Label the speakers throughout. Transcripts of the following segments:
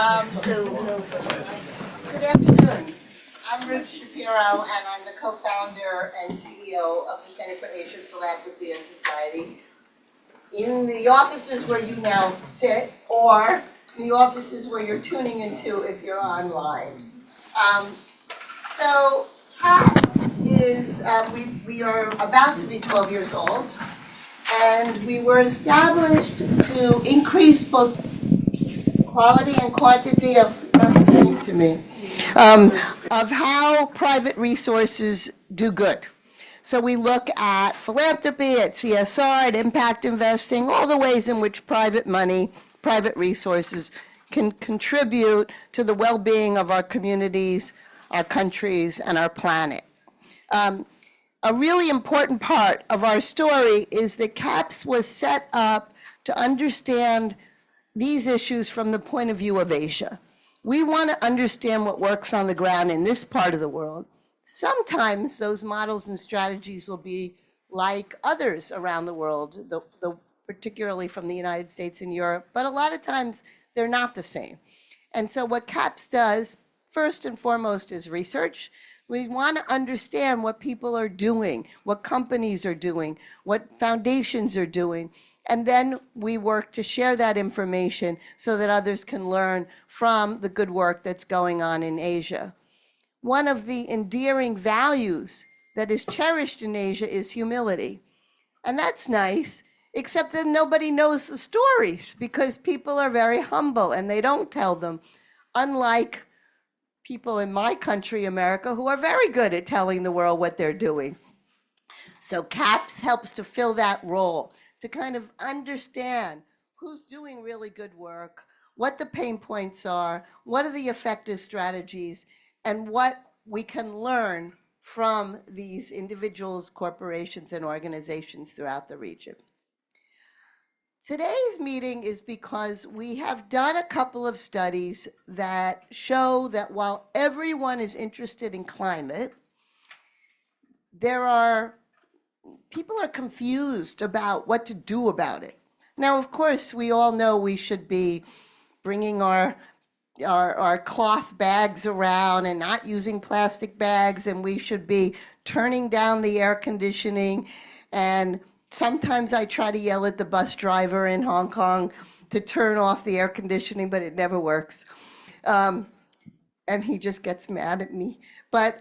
Speaker 1: Good afternoon. I'm Ruth Shapiro, and I'm the co-founder and CEO of the Center for Asian Philanthropy and Society, in the offices where you now sit, or the offices where you're tuning into if you're online. So CAPS is, we are about to be 12 years old, and we were established to increase both quality and quantity of, it's not the same to me, of how private resources do good. So we look at philanthropy, at CSR, at impact investing, all the ways in which private money, private resources can contribute to the well-being of our communities, our countries, and our planet. A really important part of our story is that CAPS was set up to understand these issues from the point of view of Asia. We want to understand what works on the ground in this part of the world. Sometimes those models and strategies will be like others around the world, particularly from the United States and Europe, but a lot of times they're not the same. And so what CAPS does, first and foremost, is research. We want to understand what people are doing, what companies are doing, what foundations are doing, and then we work to share that information so that others can learn from the good work that's going on in Asia. One of the endearing values that is cherished in Asia is humility. And that's nice, except that nobody knows the stories because people are very humble and they don't tell them, unlike people in my country, America, who are very good at telling the world what they're doing. So CAPS helps to fill that role, to kind of understand who's doing really good work, what the pain points are, what are the effective strategies, and what we can learn from these individuals, corporations, and organizations throughout the region. Today's meeting is because we have done a couple of studies that show that while everyone is interested in climate, people are confused about what to do about it. Now, of course, we all know we should be bringing our cloth bags around and not using plastic bags, and we should be turning down the air conditioning. And sometimes I try to yell at the bus driver in Hong Kong to turn off the air conditioning, but it never works. And he just gets mad at me. But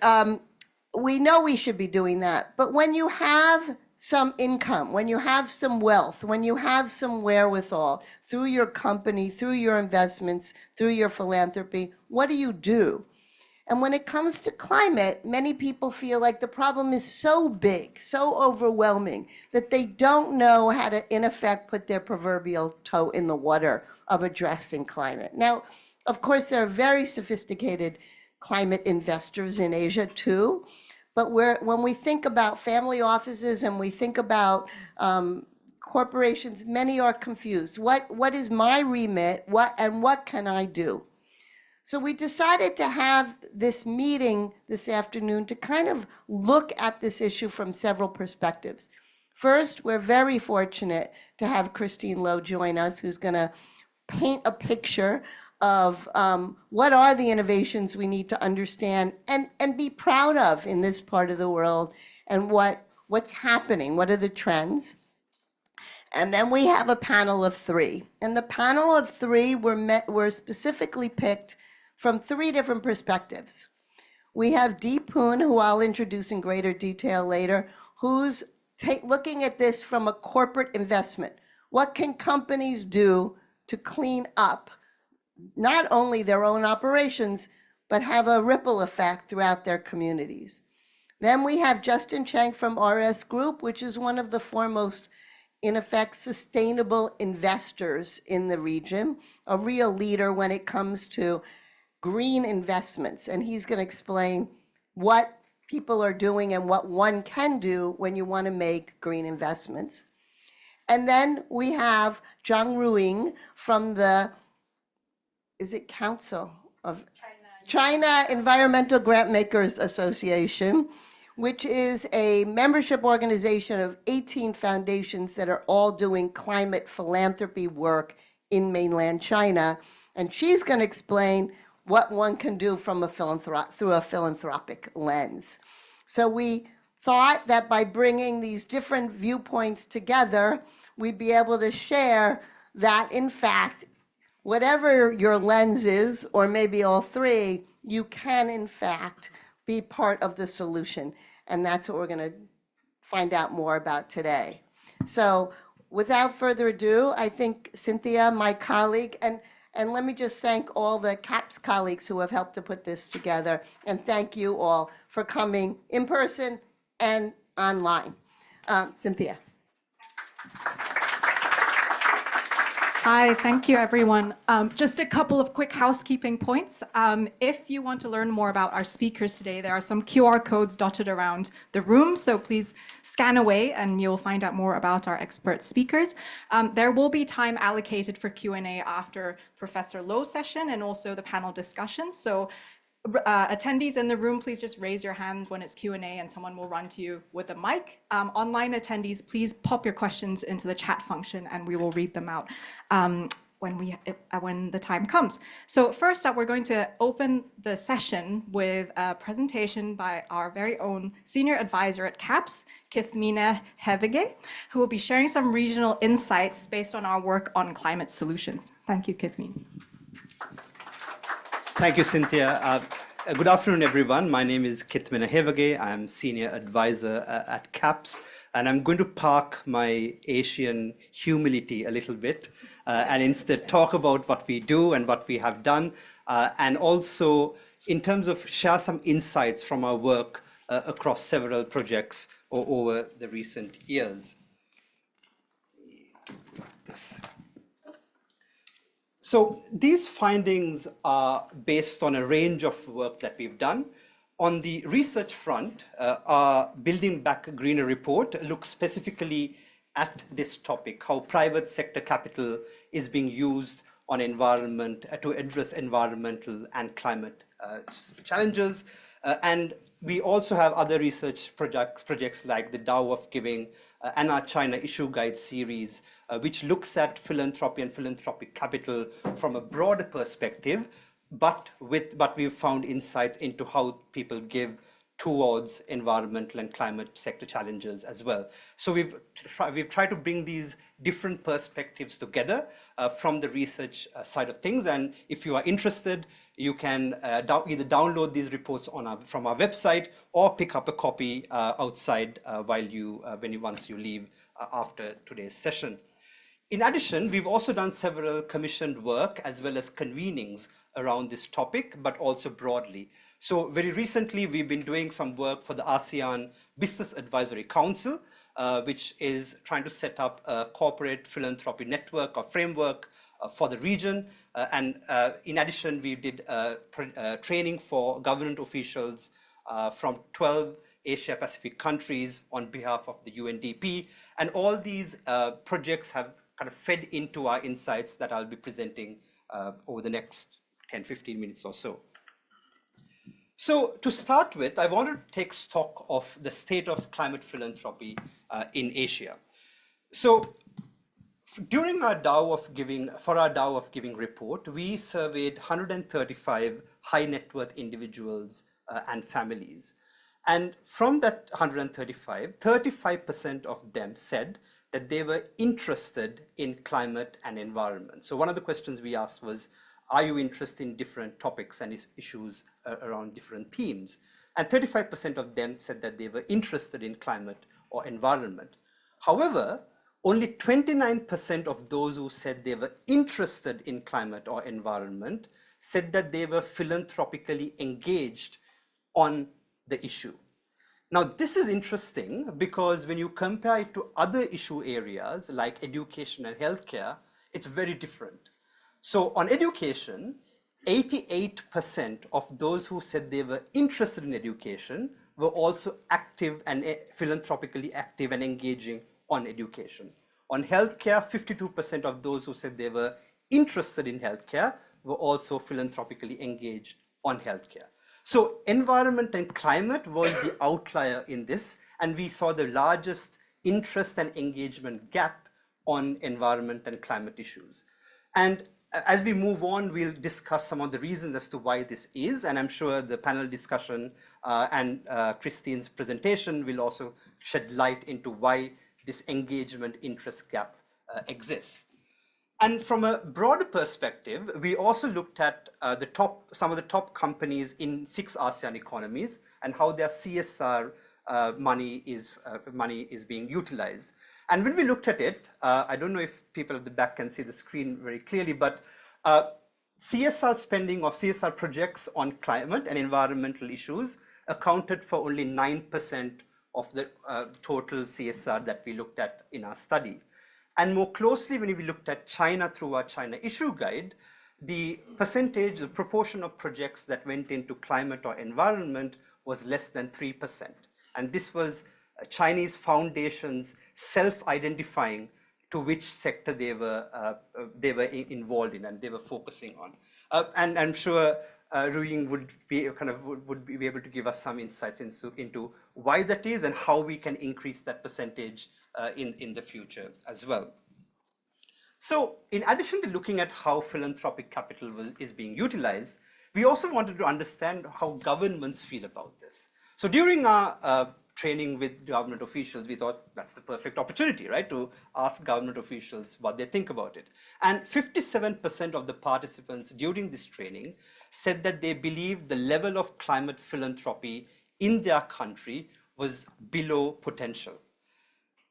Speaker 1: we know we should be doing that. But when you have some income, when you have some wealth, when you have some wherewithal through your company, through your investments, through your philanthropy, what do? And when it comes to climate, many people feel like the problem is so big, so overwhelming, that they don't know how to, in effect, put their proverbial toe in the water of addressing climate. Now, of course, there are very sophisticated climate investors in Asia too, but when we think about family offices and we think about corporations, many are confused. What is my remit? What can I do? So we decided to have this meeting this afternoon to kind of look at this issue from several perspectives. First, we're very fortunate to have Christine Lowe join us, who's going to paint a picture of what are the innovations we need to understand and be proud of in this part of the world, and what's happening, what are the trends. And then we have a panel of three. And the panel of three were specifically picked from three different perspectives. We have Poon, who I'll introduce in greater detail later, who's looking at this from a corporate investment. What can companies do to clean up not only their own operations, but have a ripple effect throughout their communities? Then we have Justin Chang from RS Group, which is one of the foremost, in effect, sustainable investors in the region, a real leader when it comes to green investments. And he's going to explain what people are doing and what one can do when you want to make green investments. And then we have Zhang Ruiying from the, Council of China Environmental Grantmakers Association, which is a membership organization of 18 foundations that are all doing climate philanthropy work in mainland China. And she's going to explain what one can do from through a philanthropic lens. So we thought that by bringing these different viewpoints together, we'd be able to share that, in fact, whatever your lens is, or maybe all three, you can, in fact, be part of the solution. And that's what we're going to find out more about today. So without further ado, I think Cynthia, my colleague, and let me just thank all the CAPS colleagues who have helped to put this together, and thank you all for coming in person and online. Cynthia.
Speaker 2: Hi, thank you everyone. Just a couple of quick housekeeping points. If you want to learn more about our speakers today, there are some QR codes dotted around the room, so please scan away and you'll find out more about our expert speakers. There will be time allocated for Q&A after Professor Lowe's session and also the panel discussion. So attendees in the room, please just raise your hand when it's Q&A and someone will run to you with a mic. Online attendees, please pop your questions into the chat function and we will read them out when the time comes. So first up, we're going to open the session with a presentation by our very own senior advisor at CAPS, Kithmina Hewage, who will be sharing some regional insights based on our work on climate solutions. Thank you, Kithmina.
Speaker 3: Thank you, Cynthia. Good afternoon, everyone. My name is Kithmina Hewage. I'm Senior Advisor at CAPS, and I'm going to park my Asian humility a little bit and instead talk about what we do and what we have done, and also in terms of share some insights from our work across several projects over the recent years. So these findings are based on a range of work that we've done. On the research front, our Building Back Greener report looks specifically at this topic, how private sector capital is being used on environment to address environmental and climate challenges. And we also have other research projects like the 𝗪 of Giving and our China Issue Guide series, which looks at philanthropy and philanthropic capital from a broader perspective, but we've found insights into how people give towards environmental and climate sector challenges as well. So we've tried to bring these different perspectives together from the research side of things. And if you are interested, you can either download these reports from our website or pick up a copy outside once you leave after today's session. In addition, we've also done several commissioned work as well as convenings around this topic, but also broadly. So very recently, we've been doing some work for the ASEAN Business Advisory Council, which is trying to set up a corporate philanthropy network or framework for the region. And in addition, we did training for government officials from 12 Asia Pacific countries on behalf of the UNDP. And all these projects have kind of fed into our insights that I'll be presenting over the next 10-15 minutes or so. So to start with, I want to take stock of the state of climate philanthropy in Asia. So during our 𝗪 of Giving report, we surveyed 135 high net worth individuals and families. And from that 135, 35% of them said that they were interested in climate and environment. So one of the questions we asked was, are you interested in different topics and issues around different themes? And 35% of them said that they were interested in climate or environment. However, only 29% of those who said they were interested in climate or environment said that they were philanthropically engaged on the issue. Now, this is interesting because when you compare it to other issue areas like education and healthcare, it's very different. So on education, 88% of those who said they were interested in education were also active and philanthropically active and engaging on education. On healthcare, 52% of those who said they were interested in healthcare were also philanthropically engaged on healthcare. So environment and climate was the outlier in this, and we saw the largest interest and engagement gap on environment and climate issues. And as we move on, we'll discuss some of the reasons as to why this is, and I'm sure the panel discussion and Christine's presentation will also shed light into why this engagement interest gap exists. And from a broader perspective, we also looked at some of the top companies in 6 ASEAN economies and how their CSR money is being utilized. And when we looked at it, I don't know if people at the back can see the screen very clearly, but CSR spending of CSR projects on climate and environmental issues accounted for only 9% of the total CSR that we looked at in our study. And more closely, when we looked at China through our China issue guide, the percentage, the proportion of projects that went into climate or environment was less than 3%. And this was Chinese foundations self-identifying to which sector they were involved in and they were focusing on. And I'm sure Ruiying would be able to give us some insights into why that is and how we can increase that percentage in the future as well. So in addition to looking at how philanthropic capital is being utilized, we also wanted to understand how governments feel about this. So during our training with government officials, we thought that's the perfect opportunity, right, to ask government officials what they think about it. And 57% of the participants during this training said that they believed the level of climate philanthropy in their country was below potential.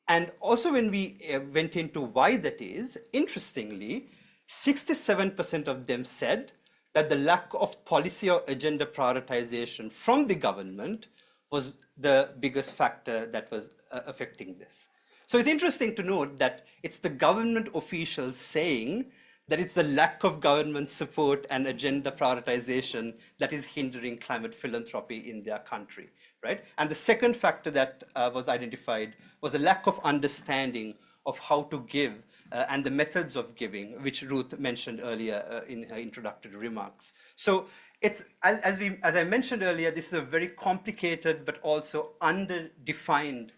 Speaker 3: And also when we went into why that is, interestingly, 67% of them said that the lack of policy or agenda prioritization from the government was the biggest factor that was affecting this. So it's interesting to note that it's the government officials saying that it's the lack of government support and agenda prioritization that is hindering climate philanthropy in their country, right? And the second factor that was identified was a lack of understanding of how to give and the methods of giving, which Ruth mentioned earlier in her introductory remarks. So it's, as I mentioned earlier, this is a very complicated but also underdefined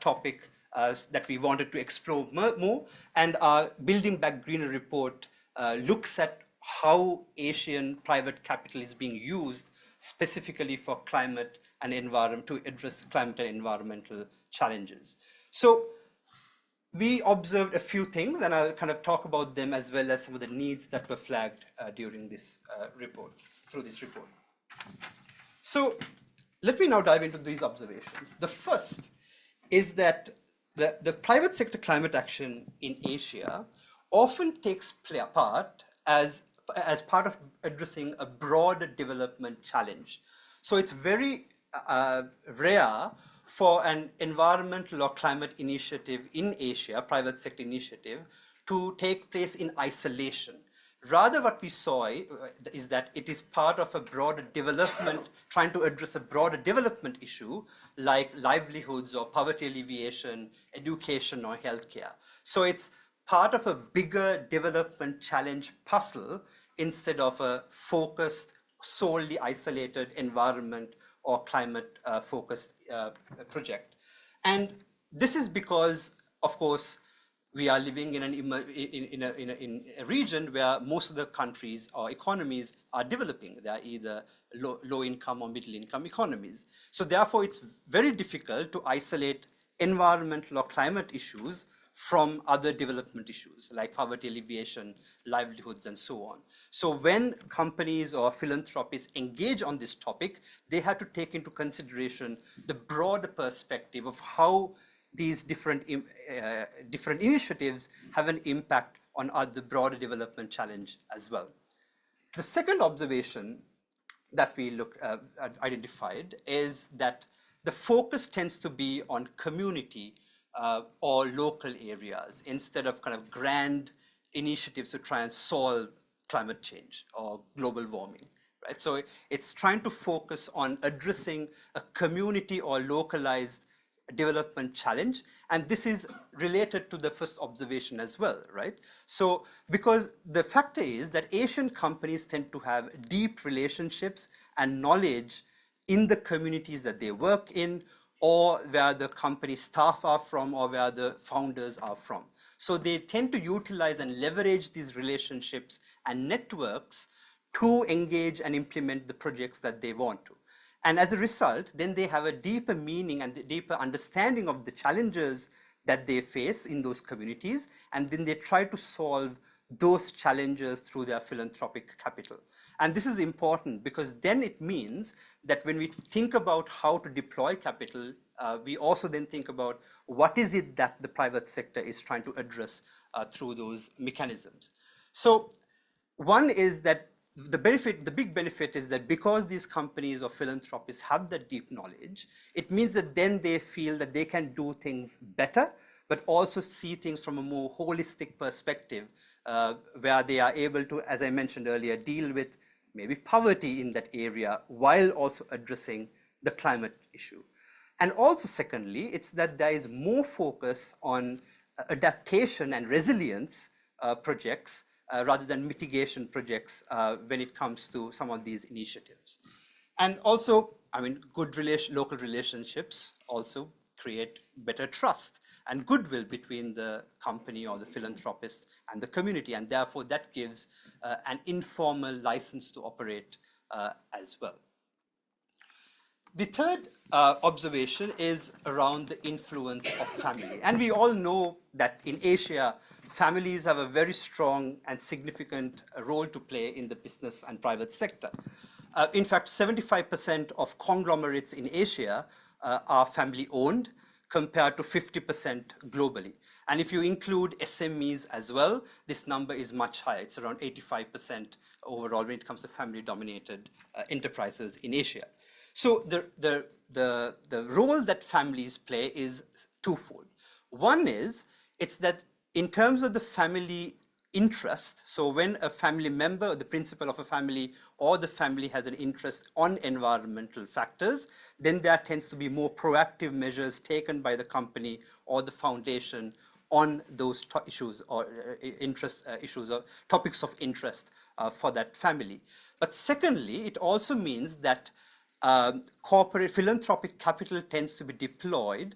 Speaker 3: topic that we wanted to explore more. And our Building Back Greener report looks at how Asian private capital is being used specifically for climate and environment, to address climate and environmental challenges. So we observed a few things, and I'll kind of talk about them as well as some of the needs that were flagged during this report, through this report. So let me now dive into these observations. The first is that the private sector climate action in Asia often takes part as part of addressing a broader development challenge. So it's very rare for an environmental or climate initiative in Asia, private sector initiative, to take place in isolation. Rather, what we saw is that it is part of a broader development, trying to address a broader development issue like livelihoods or poverty alleviation, education or healthcare. So it's part of a bigger development challenge puzzle instead of a focused, solely isolated environment or climate focused project. And this is because, of course, we are living in a region where most of the countries or economies are developing. They are either low income or middle income economies. So therefore, it's very difficult to isolate environmental or climate issues from other development issues like poverty alleviation, livelihoods, and so on. So when companies or philanthropists engage on this topic, they have to take into consideration the broader perspective of how these different initiatives have an impact on the broader development challenge as well. The second observation that we identified is that the focus tends to be on community or local areas instead of kind of grand initiatives to try and solve climate change or global warming, right? So it's trying to focus on addressing a community or localized development challenge, and this is related to the first observation as well, right? So because the factor is that Asian companies tend to have deep relationships and knowledge in the communities that they work in, or where the company staff are from, or where the founders are from. So they tend to utilize and leverage these relationships and networks to engage and implement the projects that they want to. And as a result, then they have a deeper meaning and a deeper understanding of the challenges that they face in those communities, and then they try to solve those challenges through their philanthropic capital. And this is important because then it means that when we think about how to deploy capital, we also then think about what is it that the private sector is trying to address through those mechanisms. So one is that the big benefit is that because these companies or philanthropists have that deep knowledge, it means that then they feel that they can do things better, but also see things from a more holistic perspective, where they are able to, as I mentioned earlier, deal with maybe poverty in that area while also addressing the climate issue. And also secondly, it's that there is more focus on adaptation and resilience projects rather than mitigation projects when it comes to some of these initiatives. And also, I mean, good local relationships also create better trust and goodwill between the company or the philanthropist and the community, and therefore that gives an informal license to operate as well. The third observation is around the influence of family. And we all know that in Asia, families have a very strong and significant role to play in the business and private sector. In fact, 75% of conglomerates in Asia are family-owned, compared to 50% globally. And if you include SMEs as well, this number is much higher. It's around 85% overall when it comes to family-dominated enterprises in Asia. So the role that families play is twofold. One is, it's that in terms of the family interest, so when a family member, the principal of a family, or the family has an interest on environmental factors, then there tends to be more proactive measures taken by the company or the foundation on those issues or issues or topics of interest for that family. But secondly, it also means that corporate philanthropic capital tends to be deployed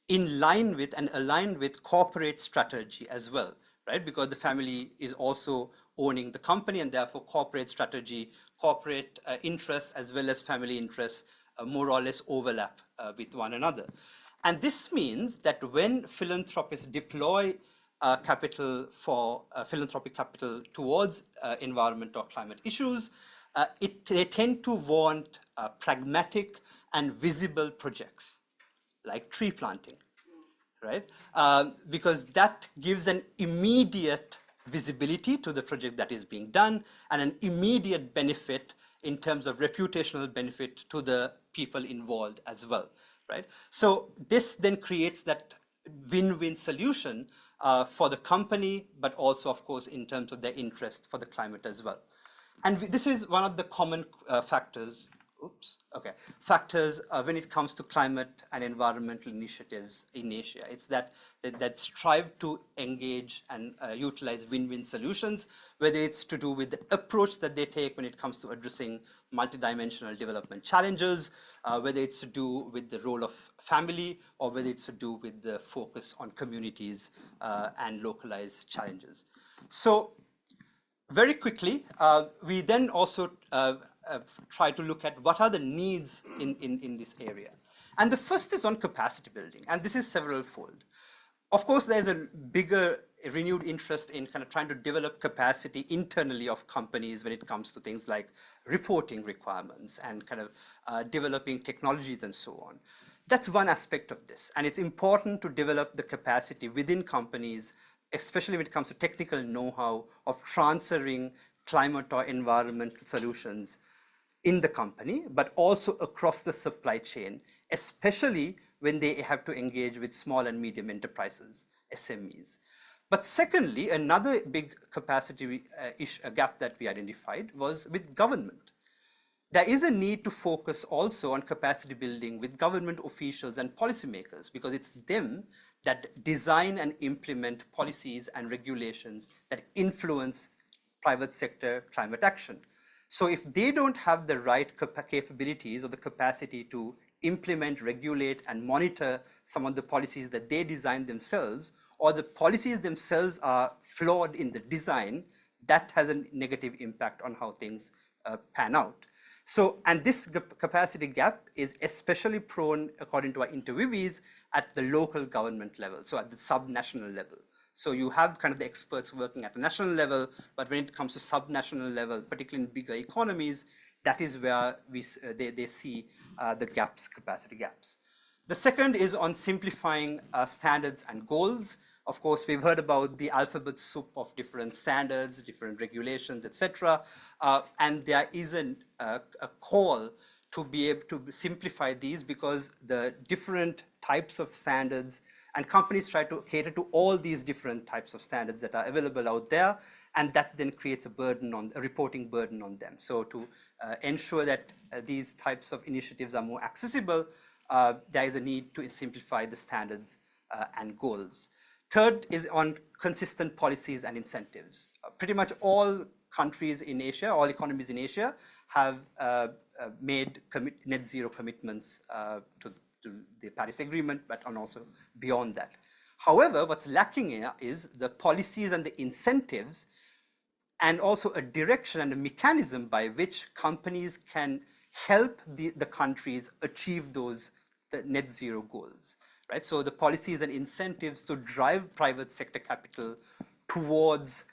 Speaker 3: in line with and aligned with corporate strategy as well, right? Because the family is also owning the company, and therefore corporate strategy, corporate interests as well as family interests more or less overlap with one another. And this means that when philanthropists deploy capital for philanthropic capital towards environment or climate issues, they tend to want pragmatic and visible projects like tree planting, right? Because that gives an immediate visibility to the project that is being done and an immediate benefit in terms of reputational benefit to the people involved as well, right? So this then creates that win-win solution for the company, but also, of course, in terms of their interest for the climate as well. And this is one of the common factors when it comes to climate and environmental initiatives in Asia. It's that strive to engage and utilize win-win solutions, whether it's to do with the approach that they take when it comes to addressing multidimensional development challenges, whether it's to do with the role of family, or whether it's to do with the focus on communities and localized challenges. So very quickly, we then also try to look at what are the needs in this area. And the first is on capacity building, and this is several-fold. Of course, there's a bigger renewed interest in kind of trying to develop capacity internally of companies when it comes to things like reporting requirements and kind of developing technologies and so on. That's one aspect of this, and it's important to develop the capacity within companies, especially when it comes to technical know-how of transferring climate or environmental solutions in the company, but also across the supply chain, especially when they have to engage with small and medium enterprises, SMEs. But secondly, another big capacity gap that we identified was with government. There is a need to focus also on capacity building with government officials and policymakers, because it's them that design and implement policies and regulations that influence private sector climate action. So if they don't have the right capabilities or the capacity to implement, regulate, and monitor some of the policies that they design themselves, or the policies themselves are flawed in the design, that has a negative impact on how things pan out. So, and this capacity gap is especially prone, according to our interviewees, at the local government level, so at the subnational level. So you have kind of the experts working at a national level, but when it comes to subnational level, particularly in bigger economies, that is where they see the gaps, capacity gaps. The second is on simplifying standards and goals. Of course, we've heard about the alphabet soup of different standards, different regulations, etc. And there is a call to be able to simplify these, because the different types of standards, and companies try to cater to all these different types of standards that are available out there, and that then creates a reporting burden on them. So to ensure that these types of initiatives are more accessible, there is a need to simplify the standards and goals. Third is on consistent policies and incentives. Pretty much all countries in Asia, all economies in Asia have made net zero commitments to the Paris Agreement, but also beyond that. However, what's lacking here is the policies and the incentives, and also a direction and a mechanism by which companies can help the countries achieve those net zero goals. Right? So the policies and incentives to drive private sector capital towards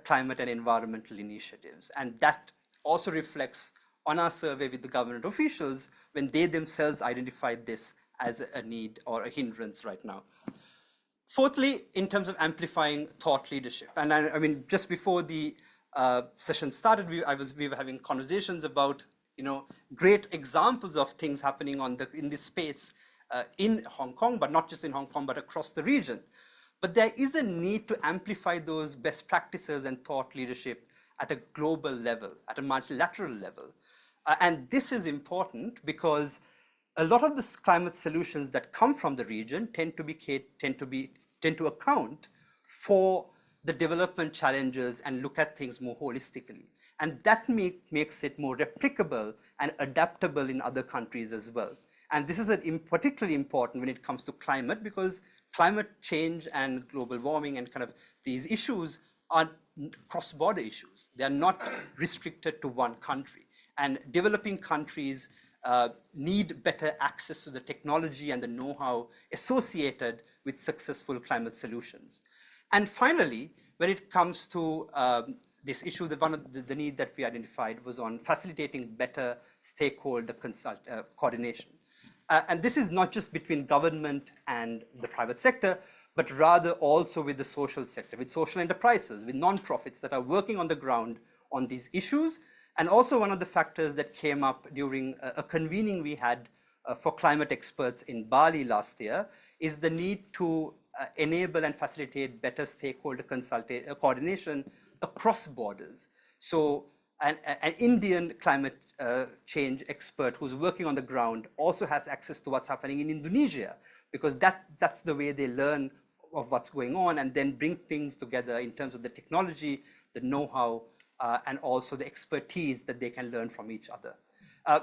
Speaker 3: climate and environmental initiatives. And that also reflects on our survey with the government officials when they themselves identified this as a need or a hindrance right now. Fourthly, in terms of amplifying thought leadership. And I mean, just before the session started, we were having conversations about, great examples of things happening in this space in Hong Kong, but not just in Hong Kong, but across the region. But there is a need to amplify those best practices and thought leadership at a global level, at a multilateral level. And this is important because a lot of the climate solutions that come from the region tend to account for the development challenges and look at things more holistically. And that makes it more replicable and adaptable in other countries as well. And this is particularly important when it comes to climate, because climate change and global warming and kind of these issues are cross-border issues. They are not restricted to one country. And developing countries need better access to the technology and the know-how associated with successful climate solutions. And finally, when it comes to this issue, one of the need that we identified was on facilitating better stakeholder coordination. And this is not just between government and the private sector, but rather also with the social sector, with social enterprises, with nonprofits that are working on the ground on these issues. And also one of the factors that came up during a convening we had for climate experts in Bali last year is the need to enable and facilitate better stakeholder coordination across borders. So an Indian climate change expert who's working on the ground also has access to what's happening in Indonesia, because that's the way they learn of what's going on and then bring things together in terms of the technology, the know-how, and also the expertise that they can learn from each other.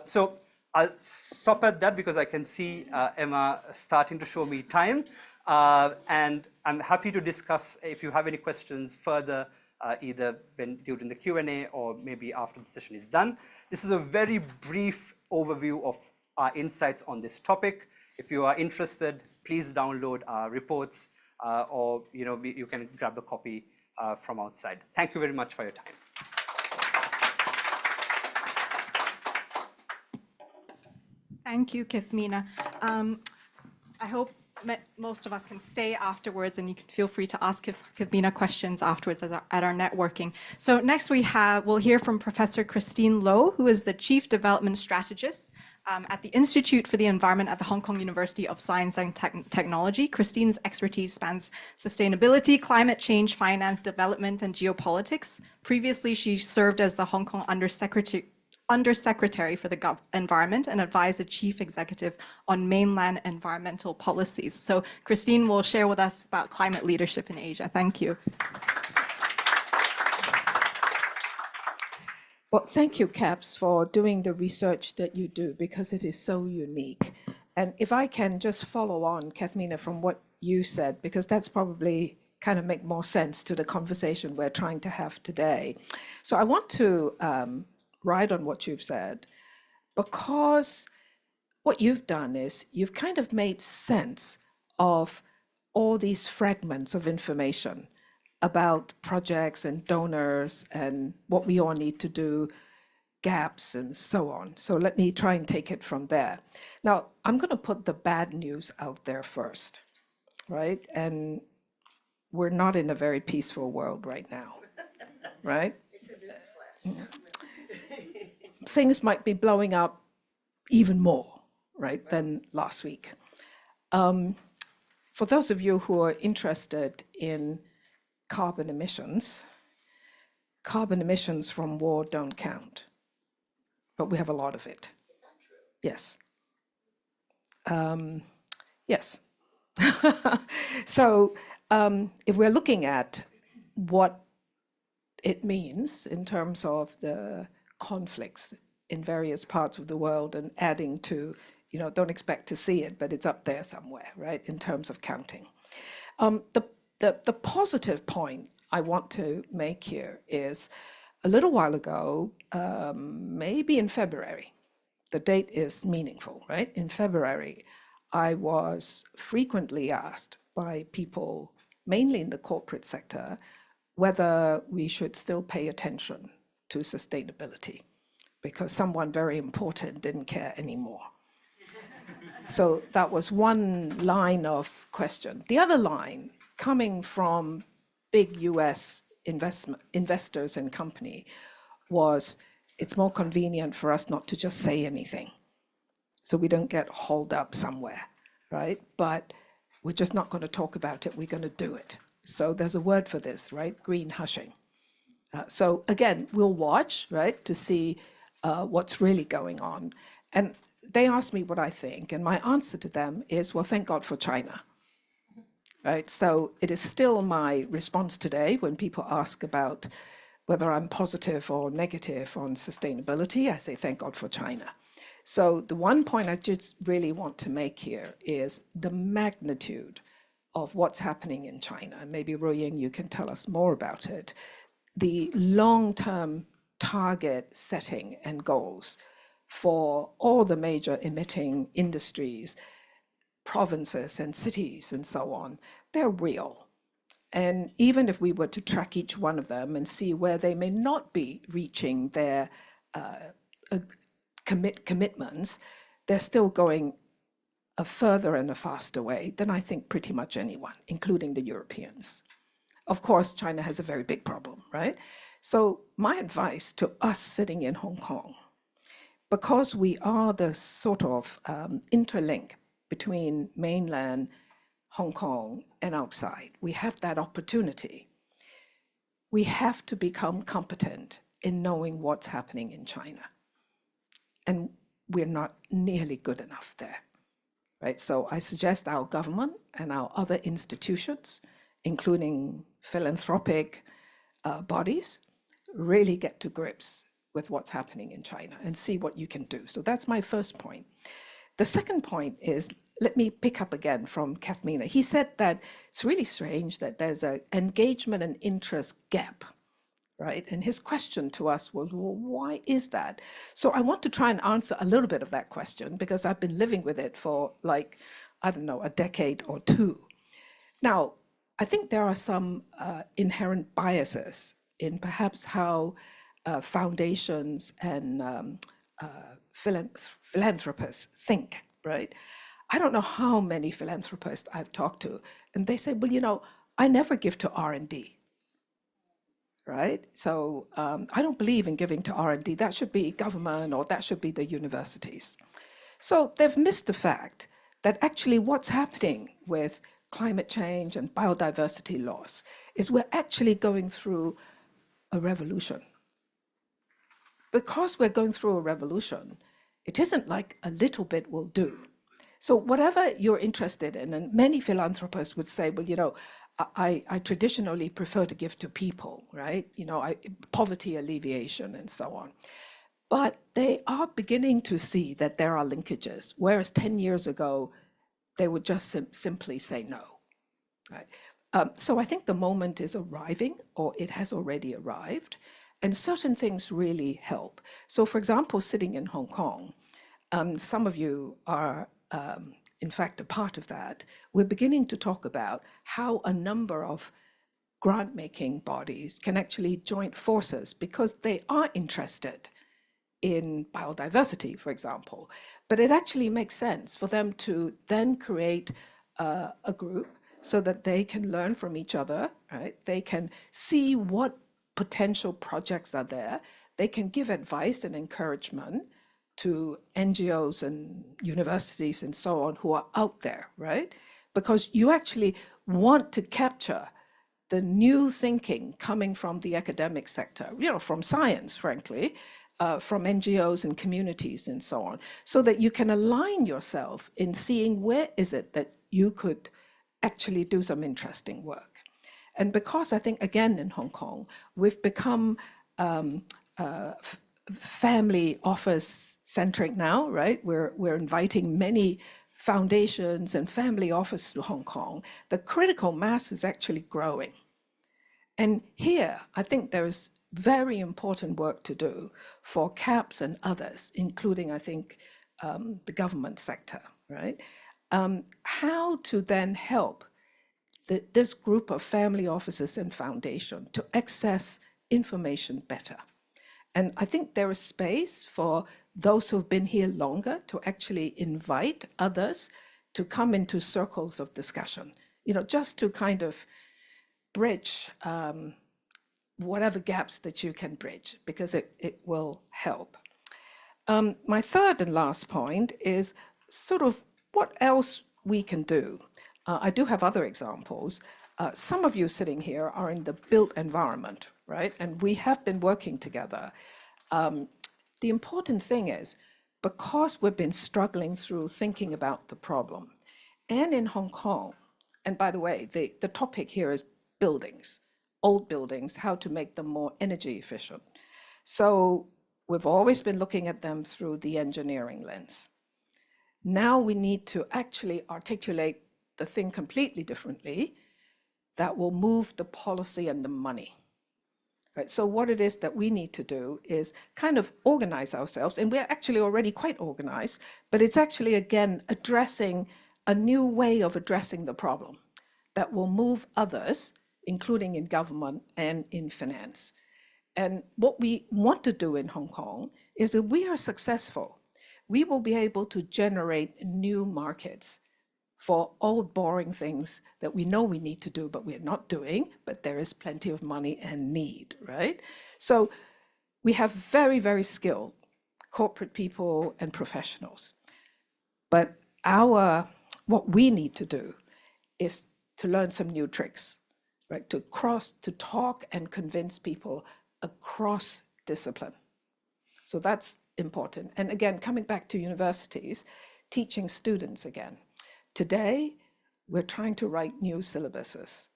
Speaker 3: So I'll stop at that because I can see Emma starting to show me time. And I'm happy to discuss if you have any questions further, either during the Q&A or maybe after the session is done. This is a very brief overview of our insights on this topic. If you are interested, please download our reports or you can grab a copy from outside. Thank you very much for your time.
Speaker 2: Thank you, Kithmina. I hope most of us can stay afterwards, and you can feel free to ask Kithmina questions afterwards at our networking. So next we'll hear from Professor Christine Loh, who is the Chief Development Strategist at the Institute for the Environment at the Hong Kong University of Science and Technology. Christine's expertise spans sustainability, climate change, finance, development, and geopolitics. Previously, she served as the Hong Kong Undersecretary for the Environment and advised the Chief Executive on mainland environmental policies. So Christine will share with us about climate leadership in Asia. Thank you.
Speaker 4: Well, thank you, Caps, for doing the research that you do, because it is so unique. And if I can just follow on, Kithmina, from what you said, because that's probably kind of make more sense to the conversation we're trying to have today. So I want to ride on what you've said, because what you've done is you've kind of made sense of all these fragments of information about projects and donors and what we all need to do, gaps and so on. So let me try and take it from there. Now, I'm going to put the bad news out there first, right? And we're not in a very peaceful world right now, right?
Speaker 1: It's a newsflash.
Speaker 4: Things might be blowing up even more, right, than last week. For those of you who are interested in carbon emissions from war don't count, but we have a lot of it.
Speaker 1: Is that true?
Speaker 4: Yes. Yes. So if we're looking at what it means in terms of the conflicts in various parts of the world and adding to, don't expect to see it, but it's up there somewhere, right, in terms of counting. The positive point I want to make here is a little while ago, maybe in February, the date is meaningful, right? In February, I was frequently asked by people, mainly in the corporate sector, whether we should still pay attention to sustainability, because someone very important didn't care anymore. So that was one line of question. The other line, coming from big US investors and company, was it's more convenient for us not to just say anything, so we don't get hauled up somewhere, right? But we're just not going to talk about it, we're going to do it. So there's a word for this, right? Green hushing. So again, we'll watch, right, to see what's really going on. And they asked me what I think, and my answer to them is, well, thank God for China. Right, so it is still my response today when people ask about whether I'm positive or negative on sustainability. I say, thank God for China. So the one point I just really want to make here is the magnitude of what's happening in China. And maybe Ruiying, you can tell us more about it. The long-term target setting and goals for all the major emitting industries, provinces and cities and so on, they're real. And even if we were to track each one of them and see where they may not be reaching their commitments, they're still going a further and a faster way than I think pretty much anyone, including the Europeans. Of course, China has a very big problem, right? So my advice to us sitting in Hong Kong, because we are the sort of interlink between mainland Hong Kong and outside, we have that opportunity. We have to become competent in knowing what's happening in China. And we're not nearly good enough there, right? So I suggest our government and our other institutions, including philanthropic bodies, really get to grips with what's happening in China and see what you can do. So that's my first point. The second point is, let me pick up again from Kithmina. He said that it's really strange that there's an engagement and interest gap, right? And his question to us was, well, why is that? So I want to try and answer a little bit of that question, because I've been living with it for like, I don't know, a decade or two. Now, I think there are some inherent biases in perhaps how foundations and philanthropists think, right? I don't know how many philanthropists I've talked to, and they say, well, I never give to R&D, right? So I don't believe in giving to R&D. That should be government, or that should be the universities. So they've missed the fact that actually what's happening with climate change and biodiversity loss is we're actually going through a revolution. Because we're going through a revolution, it isn't like a little bit will do. So whatever you're interested in, and many philanthropists would say, well, I traditionally prefer to give to people, right? You know, poverty alleviation and so on. But they are beginning to see that there are linkages, whereas 10 years ago, they would just simply say no, right? So I think the moment is arriving, or it has already arrived, and certain things really help. So for example, sitting in Hong Kong, some of you are, in fact, a part of that. We're beginning to talk about how a number of grant-making bodies can actually join forces because they are interested in biodiversity, for example. But it actually makes sense for them to then create a group so that they can learn from each other, right? They can see what potential projects are there. They can give advice and encouragement to NGOs and universities and so on who are out there, right? Because you actually want to capture the new thinking coming from the academic sector, you know, from science, frankly, from NGOs and communities and so on, so that you can align yourself in seeing where is it that you could actually do some interesting work. And because I think, again, in Hong Kong, we've become family office centric now, right? We're inviting many foundations and family office to Hong Kong. The critical mass is actually growing. And here, I think there's very important work to do for CAPS and others, including, I think, the government sector, right? How to then help this group of family offices and foundation to access information better. And I think there is space for those who've been here longer to actually invite others to come into circles of discussion, you know, just to kind of bridge whatever gaps that you can bridge, because it will help. My third and last point is sort of what else we can do. I do have other examples. Some of you sitting here are in the built environment, right? And we have been working together. The important thing is, because we've been struggling through thinking about the problem, and in Hong Kong, and by the way, the topic here is buildings, old buildings, how to make them more energy efficient. So we've always been looking at them through the engineering lens. Now we need to actually articulate the thing completely differently that will move the policy and the money. Right? So what it is that we need to do is kind of organize ourselves, and we're actually already quite organized, but it's actually, again, addressing a new way of addressing the problem that will move others, including in government and in finance. And what we want to do in Hong Kong is if we are successful, we will be able to generate new markets for old boring things that we know we need to do, but we're not doing, but there is plenty of money and need, right? So we have very, very skilled corporate people and professionals. But what we need to do is to learn some new tricks, right? To talk and convince people across discipline. So that's important. And again, coming back to universities, teaching students again. Today, we're trying to write new syllabuses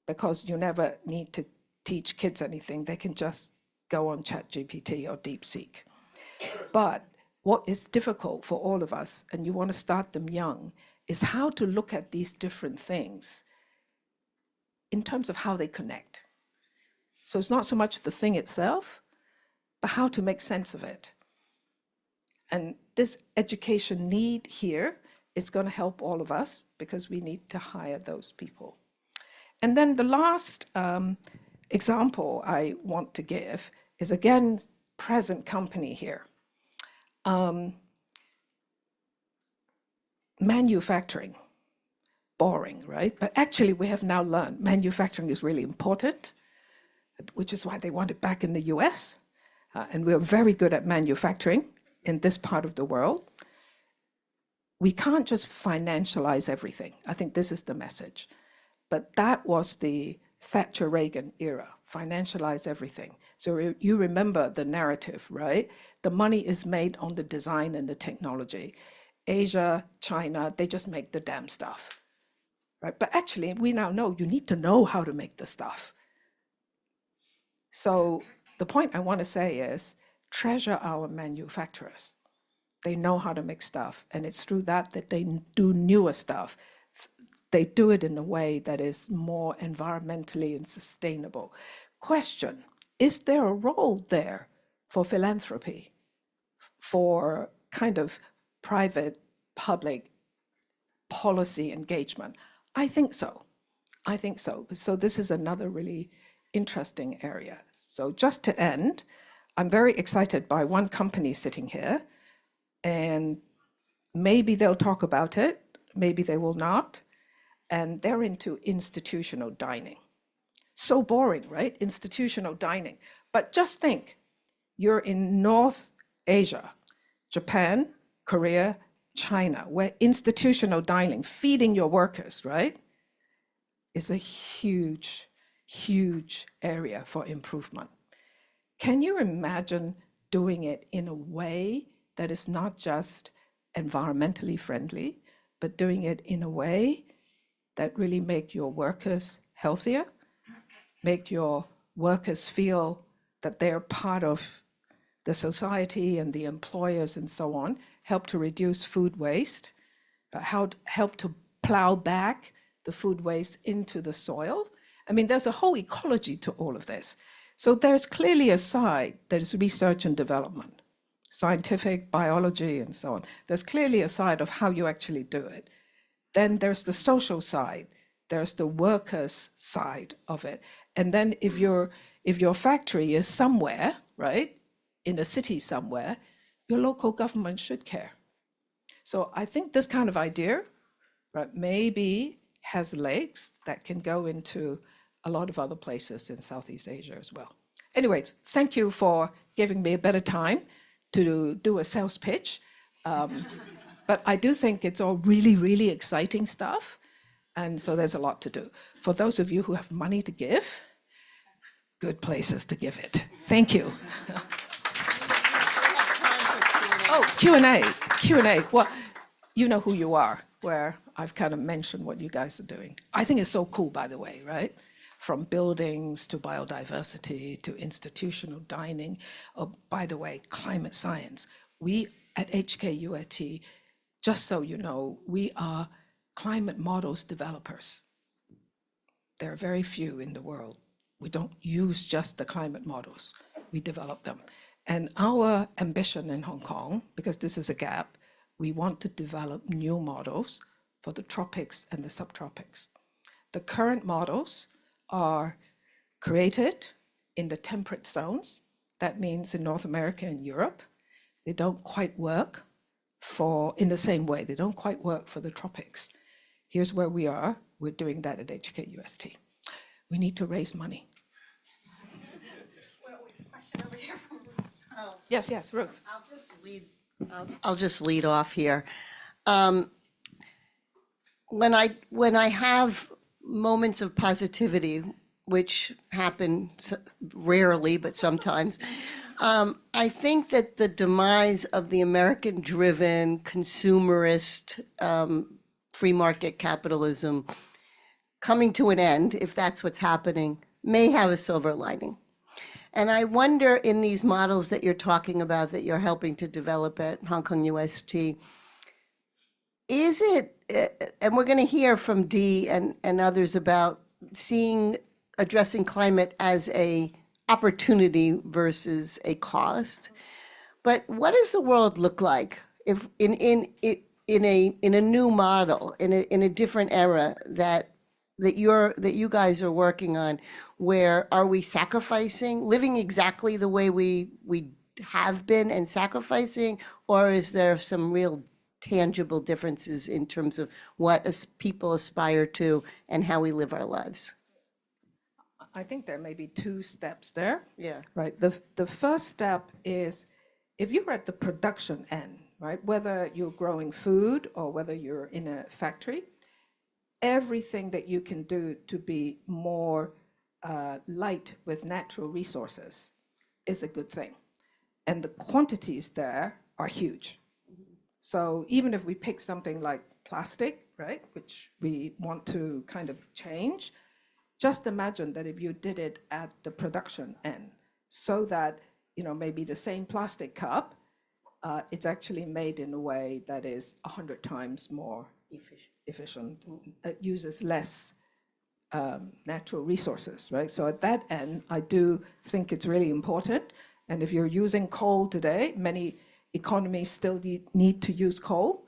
Speaker 4: because you never need to teach kids anything. They can just go on ChatGPT or DeepSeek. But what is difficult for all of us, and you want to start them young, is how to look at these different things in terms of how they connect. So it's not so much the thing itself, but how to make sense of it. And this education need here is going to help all of us because we need to hire those people. And then the last example I want to give is, again, present company here. Manufacturing, boring, right? But actually we have now learned manufacturing is really important, which is why they want it back in the US. And we're very good at manufacturing in this part of the world. We can't just financialize everything. I think this is the message. But that was the Thatcher-Reagan era, financialize everything. So you remember the narrative, right? The money is made on the design and the technology. Asia, China, they just make the damn stuff. right? But actually, we now know you need to know how to make the stuff. So the point I want to say is treasure our manufacturers. They know how to make stuff, and it's through that that they do newer stuff. They do it in a way that is more environmentally and sustainable. Question, is there a role there for philanthropy, for kind of private, public policy engagement? I think so. I think so. So this is another really interesting area. So just to end, I'm very excited by one company sitting here, and maybe they'll talk about it, maybe they will not, and they're into institutional dining. So boring, right? Institutional dining. But just think, you're in North Asia, Japan, Korea, China, where institutional dining, feeding your workers, right, is a huge, huge area for improvement. Can you imagine doing it in a way that is not just environmentally friendly, but doing it in a way that really make your workers healthier, make your workers feel that they're part of the society and the employers and so on, help to reduce food waste, help to plow back the food waste into the soil? I mean, there's a whole ecology to all of this. So there's clearly a side that is research and development, scientific, biology, and so on. There's clearly a side of how you actually do it. Then there's the social side, there's the workers' side of it. And then if your factory is somewhere, right, in a city somewhere, your local government should care. So I think this kind of idea, right, maybe has legs that can go into a lot of other places in Southeast Asia as well. Anyway, thank you for giving me a better time to do a sales pitch. But I do think it's all really, really exciting stuff. And so there's a lot to do. For those of you who have money to give, good places to give it. Thank you. Oh, Q&A. Well, you know who you are, where I've kind of mentioned what you guys are doing. I think it's so cool, by the way, right? From buildings to biodiversity to institutional dining. Oh, by the way, climate science. We at HKUST, just so you know, we are climate models developers. There are very few in the world. We don't use just the climate models, we develop them. And our ambition in Hong Kong, because this is a gap, we want to develop new models for the tropics and the subtropics. The current models are created in the temperate zones. That means in North America and Europe. They don't quite work in the same way. They don't quite work for the tropics. Here's where we are. We're doing that at HKUST. We need to raise money.
Speaker 2: Well, we have a question over here from Ruth.
Speaker 1: Oh.
Speaker 4: Yes, Ruth.
Speaker 1: I'll just lead off here. When I have moments of positivity, which happen rarely, but sometimes, I think that the demise of the American-driven, consumerist, free market capitalism coming to an end, if that's what's happening, may have a silver lining. And I wonder, in these models that you're talking about, that you're helping to develop at Hong Kong UST, is it, and we're going to hear from Dee and others about addressing climate as a opportunity versus a cost, but what does the world look like if in a new model, in a different era that you guys are working on? Where are we living exactly the way we have been and sacrificing, or is there some real tangible differences in terms of what people aspire to and how we live our lives?
Speaker 4: I think there may be two steps there.
Speaker 1: Yeah.
Speaker 4: Right. The first step is, if you're at the production end, right, whether you're growing food or whether you're in a factory, everything that you can do to be more light with natural resources is a good thing. And the quantities there are huge. So even if we pick something like plastic, right, which we want to kind of change. Just imagine that if you did it at the production end, so that, you know, maybe the same plastic cup, it's actually made in a way that is 100 times more efficient. It uses less natural resources, right? So at that end, I do think it's really important. And if you're using coal today, many economies still need to use coal.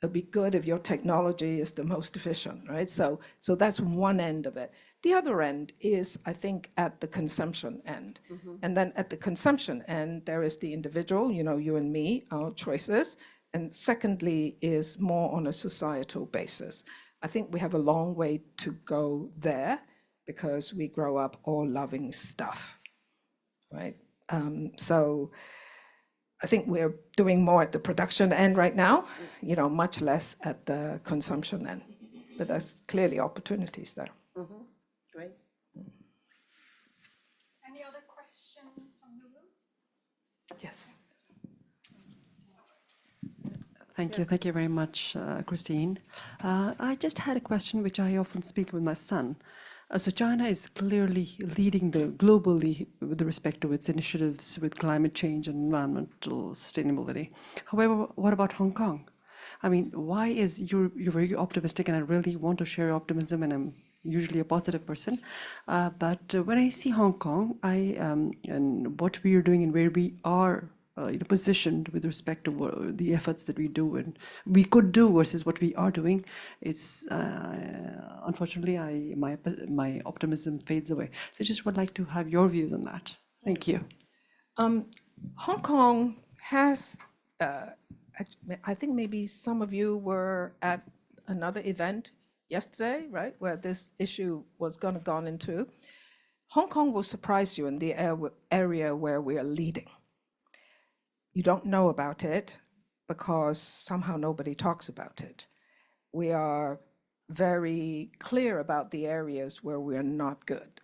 Speaker 4: It'd be good if your technology is the most efficient, right? So that's one end of it. The other end is, I think, at the consumption end. And then at the consumption end, there is the individual, you know, you and me, our choices. And secondly is more on a societal basis. I think we have a long way to go there because we grow up all loving stuff, right? So I think we're doing more at the production end right now, you know, much less at the consumption end. But there's clearly opportunities there.
Speaker 1: Great.
Speaker 2: Any other questions from the room?
Speaker 4: Yes.
Speaker 5: Thank you very much, Christine. I just had a question which I often speak with my son. So China is clearly leading globally with respect to its initiatives with climate change and environmental sustainability. However, what about Hong Kong? I mean, why is you're very optimistic, and I really want to share your optimism, and I'm usually a positive person. But when I see Hong Kong, and what we are doing and where we are positioned with respect to the efforts that we do and we could do versus what we are doing, it's unfortunately my optimism fades away. So I just would like to have your views on that. Thank you.
Speaker 4: Hong Kong has, I think maybe some of you were at another event yesterday, right, where this issue was gone into. Hong Kong will surprise you in the area where we are leading. You don't know about it because somehow nobody talks about it. We are very clear about the areas where we're not good,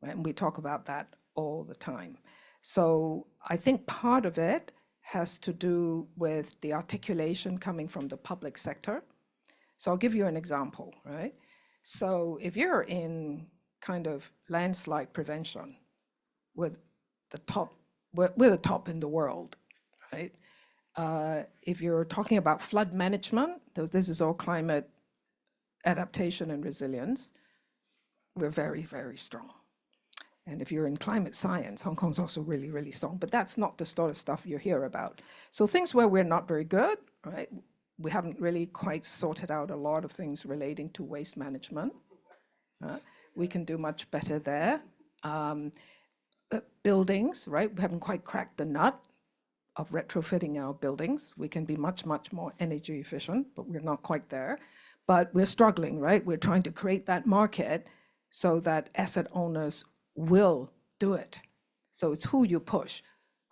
Speaker 4: right? And we talk about that all the time. So I think part of it has to do with the articulation coming from the public sector. So I'll give you an example, right? So if you're in kind of landslide prevention with the top, we're the top in the world, right? If you're talking about flood management, this is all climate adaptation and resilience, we're very, very strong. And if you're in climate science, Hong Kong's also really, really strong, but that's not the sort of stuff you hear about. So things where we're not very good, right? We haven't really quite sorted out a lot of things relating to waste management. We can do much better there. Buildings, right? We haven't quite cracked the nut of retrofitting our buildings. We can be much, much more energy efficient, but we're not quite there. But we're struggling, right? We're trying to create that market so that asset owners will do it. So it's who you push,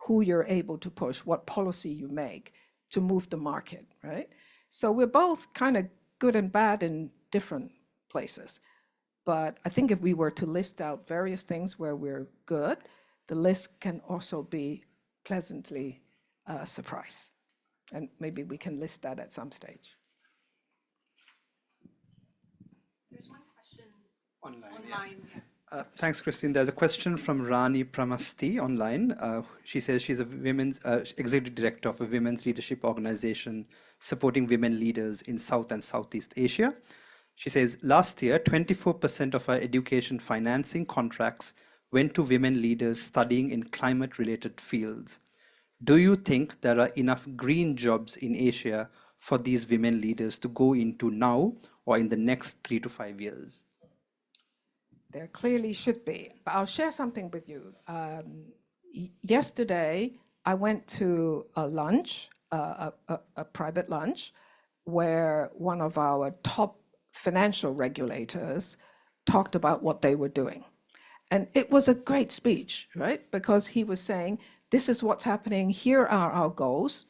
Speaker 4: who you're able to push, what policy you make to move the market, right? So we're both kind of good and bad in different places. But I think if we were to list out various things where we're good, the list can also be pleasantly surprised. And maybe we can list that at some stage.
Speaker 2: There's one question
Speaker 3: online. Thanks, Christine. There's a question from 𝗙𝗺𝗶𝗆 online. She says she's a women's executive director of a women's leadership organization supporting women leaders in South and Southeast Asia. She says, last year, 24% of our education financing contracts went to women leaders studying in climate-related fields. Do you think there are enough green jobs in Asia for these women leaders to go into now or in the next 3 to 5 years?
Speaker 4: There clearly should be, but I'll share something with you. Yesterday, I went to a lunch, a private lunch, where one of our top financial regulators talked about what they were doing. And it was a great speech, right? Because he was saying, this is what's happening, here are our goals,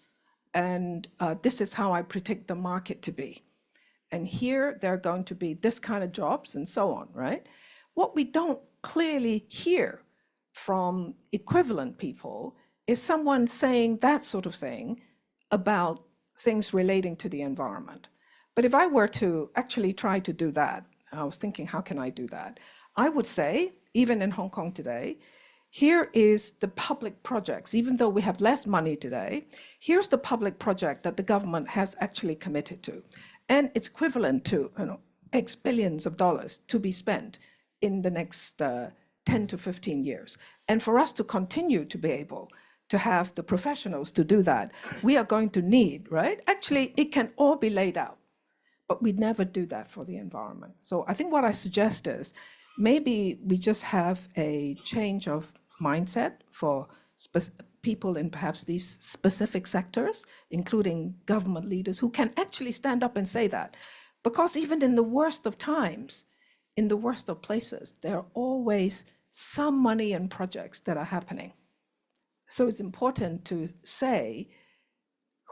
Speaker 4: and this is how I predict the market to be. And here, there are going to be this kind of jobs and so on, right? What we don't clearly hear from equivalent people is someone saying that sort of thing about things relating to the environment. But if I were to actually try to do that, I was thinking, how can I do that? I would say, even in Hong Kong today, here is the public projects, even though we have less money today, here's the public project that the government has actually committed to. And it's equivalent to X billions of dollars to be spent in the next 10 to 15 years. And for us to continue to be able to have the professionals to do that, we are going to need, right? Actually, it can all be laid out, but we never do that for the environment. So I think what I suggest is maybe we just have a change of mindset for people in perhaps these specific sectors, including government leaders who can actually stand up and say that. Because even in the worst of times, in the worst of places, there are always some money and projects that are happening. So it's important to say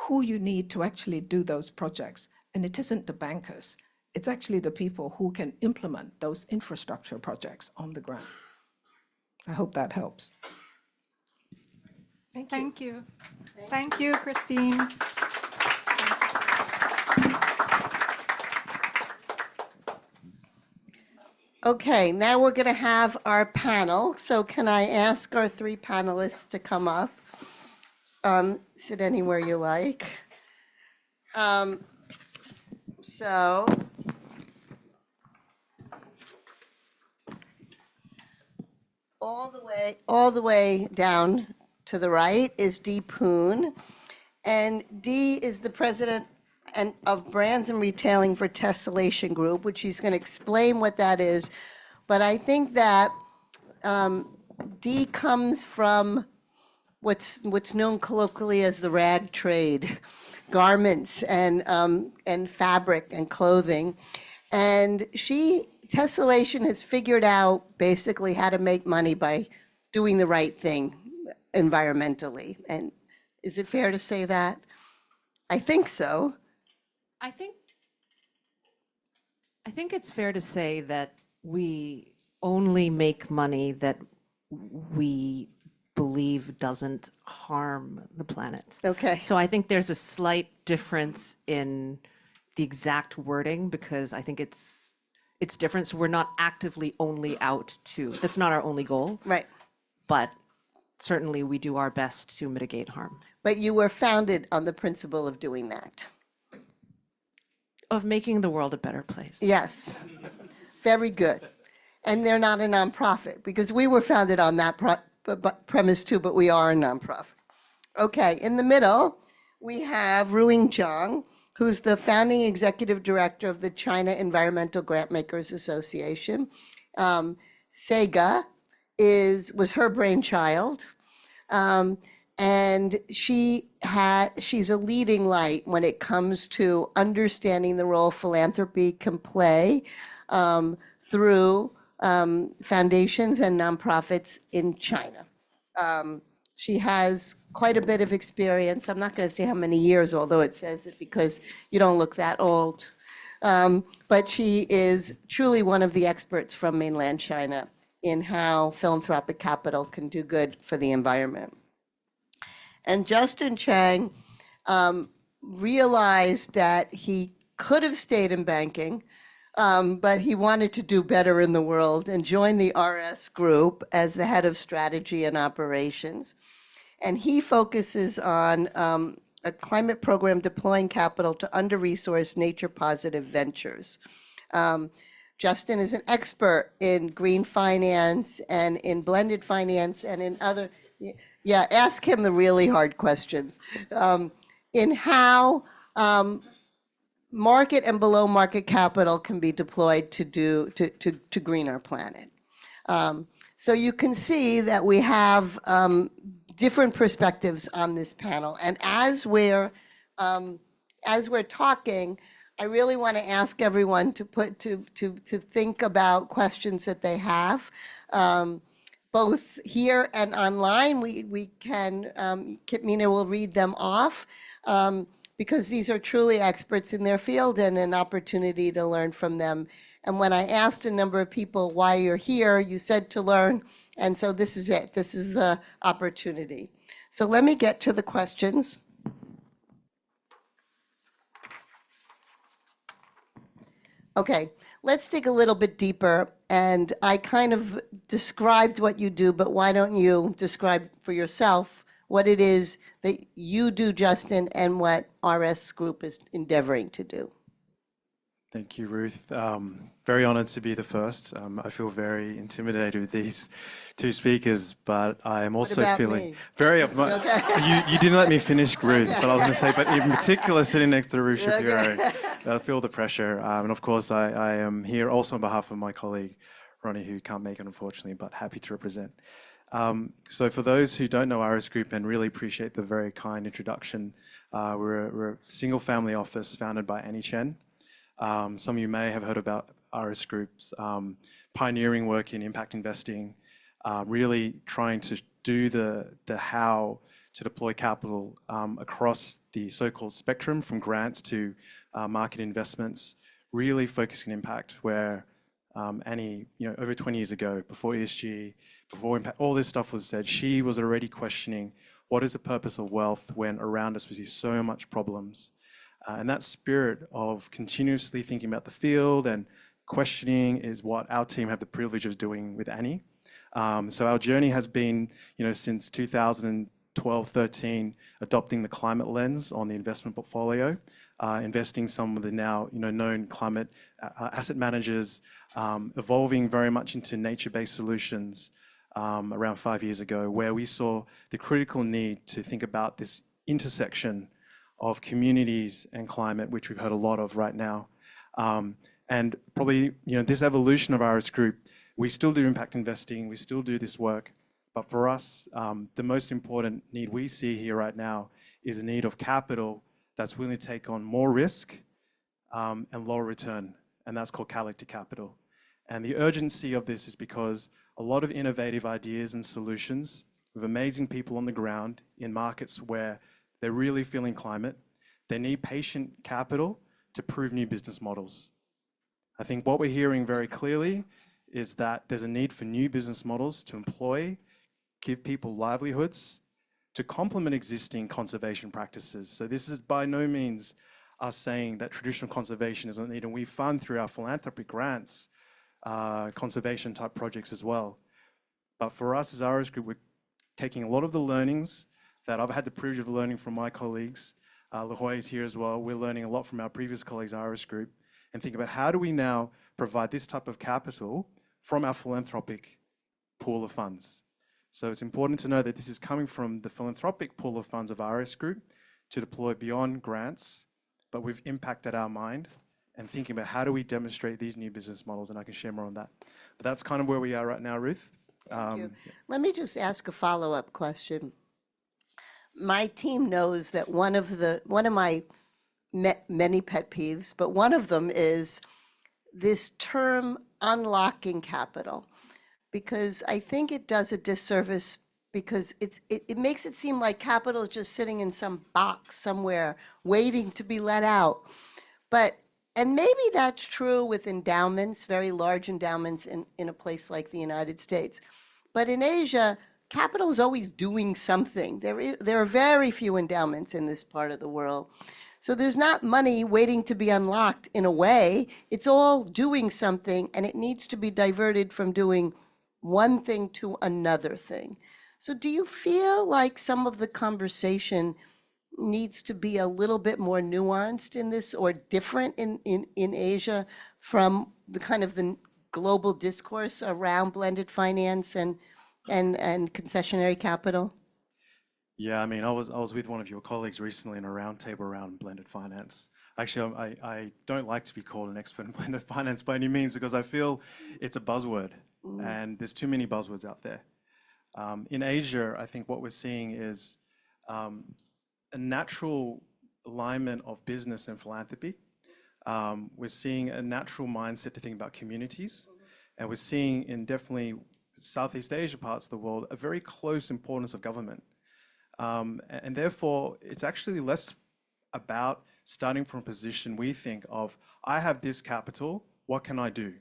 Speaker 4: who you need to actually do those projects. And it isn't the bankers, it's actually the people who can implement those infrastructure projects on the ground. I hope that helps.
Speaker 2: Thank you. Thank you, Christine.
Speaker 1: Okay, now we're going to have our panel. So can I ask our three panelists to come up? Sit anywhere you like. So all the way down to the right is Dee Poon, and Dee is the president of brands and retailing for Tessellation Group, which he's going to explain what that is. But I think that Dee comes from what's known colloquially as the rag trade, garments and fabric and clothing, and Tessellation has figured out basically how to make money by doing the right thing environmentally. And is it fair to say that? I think so.
Speaker 6: I think it's fair to say that we only make money that we believe doesn't harm the planet.
Speaker 1: Okay.
Speaker 6: So I think there's a slight difference in the exact wording, because I think it's different. So we're not actively only out to, that's not our only goal.
Speaker 1: Right.
Speaker 6: But certainly we do our best to mitigate harm.
Speaker 1: But you were founded on the principle of doing that.
Speaker 6: Of making the world a better place.
Speaker 1: Yes. Very good. And they're not a nonprofit, because we were founded on that premise too, but we are a nonprofit. Okay, in the middle, we have Ruiying Zhang, who's the founding executive director of the China Environmental Grantmakers Association. SEGA was her brainchild, and she's a leading light when it comes to understanding the role philanthropy can play through foundations and nonprofits in China. She has quite a bit of experience. I'm not going to say how many years, although it says it because you don't look that old. But she is truly one of the experts from mainland China in how philanthropic capital can do good for the environment. And Justin Chang realized that he could have stayed in banking, but he wanted to do better in the world and joined the RS Group as the head of strategy and operations. And he focuses on a climate program deploying capital to under-resourced nature-positive ventures. Justin is an expert in green finance and in blended finance and in other, yeah, ask him the really hard questions, in how market and below market capital can be deployed to green our planet. So you can see that we have different perspectives on this panel. And as we're talking, I really want to ask everyone to think about questions that they have, both here and online. We can, Kithmina will read them off, because these are truly experts in their field and an opportunity to learn from them. And when I asked a number of people why you're here, you said to learn. And so this is it. This is the opportunity. So let me get to the questions. Okay, let's dig a little bit deeper. And I kind of described what you do, but why don't you describe for yourself what it is that you do, Justin, and what RS Group is endeavoring to do?
Speaker 7: Thank you, Ruth. Very honored to be the first. I feel very intimidated with these two speakers, but I am also
Speaker 1: about
Speaker 7: feeling
Speaker 1: me?
Speaker 7: very.
Speaker 1: Okay.
Speaker 7: You didn't let me finish, Ruth, but I was going to say, but in particular, sitting next to Ruth Shapiro, I feel the pressure. And of course, I am here also on behalf of my colleague, Ronnie, who can't make it, unfortunately, but happy to represent. So for those who don't know RS Group and really appreciate the very kind introduction, we're a single family office founded by Annie Chen. Some of you may have heard about RS Group's pioneering work in impact investing, really trying to do the how to deploy capital across the so-called spectrum from grants to market investments, really focusing on impact where Annie, over 20 years ago, before ESG, before impact, all this stuff was said, she was already questioning what is the purpose of wealth when around us we see so much problems. And that spirit of continuously thinking about the field and questioning is what our team have the privilege of doing with Annie. So our journey has been, since 2012-13, adopting the climate lens on the investment portfolio, investing some of the now known climate asset managers, evolving very much into nature-based solutions around 5 years ago, where we saw the critical need to think about this intersection of communities and climate, which we've heard a lot of right now. And probably, this evolution of RS Group, we still do impact investing, we still do this work, but for us, the most important need we see here right now is a need of capital that's willing to take on more risk and lower return, and that's called catalytic capital. And the urgency of this is because a lot of innovative ideas and solutions with amazing people on the ground in markets where they're really feeling climate, they need patient capital to prove new business models. I think what we're hearing very clearly is that there's a need for new business models to employ, give people livelihoods, to complement existing conservation practices. So this is by no means us saying that traditional conservation isn't needed. We fund through our philanthropy grants, conservation type projects as well. But for us as RS Group, we're taking a lot of the learnings that I've had the privilege of learning from my colleagues. 𝗚 is here as well. We're learning a lot from our previous colleagues, RS Group, and think about how do we now provide this type of capital from our philanthropic pool of funds. So it's important to know that this is coming from the philanthropic pool of funds of RS Group to deploy beyond grants, but we've impacted our mind and thinking about how do we demonstrate these new business models, and I can share more on that. But that's kind of where we are right now, Ruth.
Speaker 1: Thank you. Let me just ask a follow-up question. My team knows that one of my many pet peeves, but one of them is this term unlocking capital, because I think it does a disservice because it makes it seem like capital is just sitting in some box somewhere waiting to be let out. And maybe that's true with endowments, very large endowments in a place like the United States. But in Asia, capital is always doing something. There are very few endowments in this part of the world. So there's not money waiting to be unlocked in a way. It's all doing something, and it needs to be diverted from doing one thing to another thing. So do you feel like some of the conversation needs to be a little bit more nuanced in this, or different in Asia from the kind of the global discourse around blended finance and concessionary capital?
Speaker 7: Yeah, I mean, I was with one of your colleagues recently in a roundtable around blended finance. Actually, I don't like to be called an expert in blended finance by any means because I feel it's a buzzword, and there's too many buzzwords out there. In Asia, I think what we're seeing is a natural alignment of business and philanthropy. We're seeing a natural mindset to think about communities, and we're seeing in definitely Southeast Asia parts of the world a very close importance of government. And therefore, it's actually less about starting from a position we think of, I have this capital, what can I do?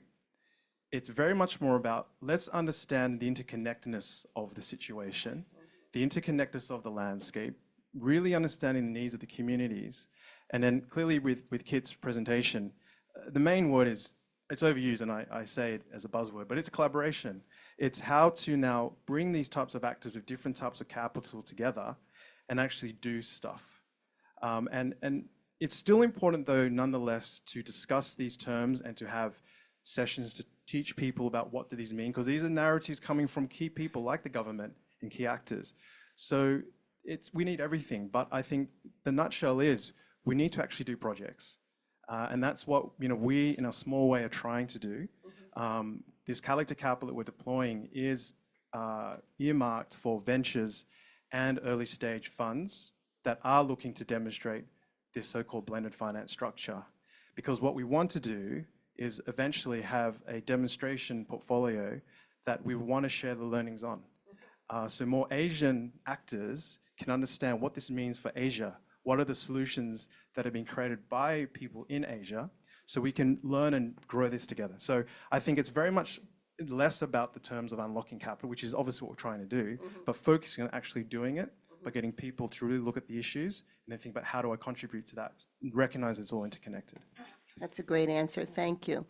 Speaker 7: It's very much more about, let's understand the interconnectedness of the situation, the interconnectedness of the landscape, really understanding the needs of the communities. And then clearly with Kit's presentation, the main word is, it's overused and I say it as a buzzword, but it's collaboration. It's how to now bring these types of actors with different types of capital together and actually do stuff. And it's still important though, nonetheless, to discuss these terms and to have sessions to teach people about what do these mean, because these are narratives coming from key people like the government and key actors. So we need everything, but I think the nutshell is we need to actually do projects. And that's what we, in a small way, are trying to do. This collective capital that we're deploying is earmarked for ventures and early stage funds that are looking to demonstrate this so-called blended finance structure. Because what we want to do is eventually have a demonstration portfolio that we want to share the learnings on. So more Asian actors can understand what this means for Asia. What are the solutions that have been created by people in Asia, so we can learn and grow this together. So I think it's very much less about the terms of unlocking capital, which is obviously what we're trying to do, but focusing on actually doing it, by getting people to really look at the issues and then think about how do I contribute to that, recognize it's all interconnected.
Speaker 1: That's a great answer. Thank you.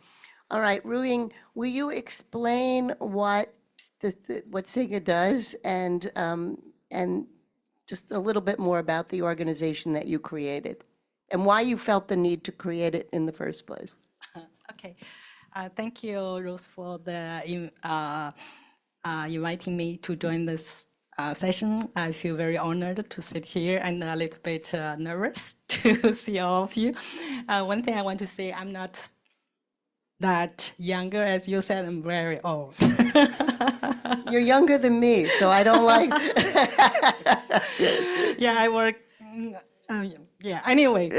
Speaker 1: All right, Ruiying, will you explain what SIGA does and just a little bit more about the organization that you created and why you felt the need to create it in the first place?
Speaker 8: Okay. Thank you, Ruth, for the inviting me to join this session. I feel very honored to sit here and a little bit nervous to see all of you. One thing I want to say, I'm not that younger, as you said, I'm very old.
Speaker 1: You're younger than me, so I don't like...
Speaker 8: Yeah, I work... yeah, anyway.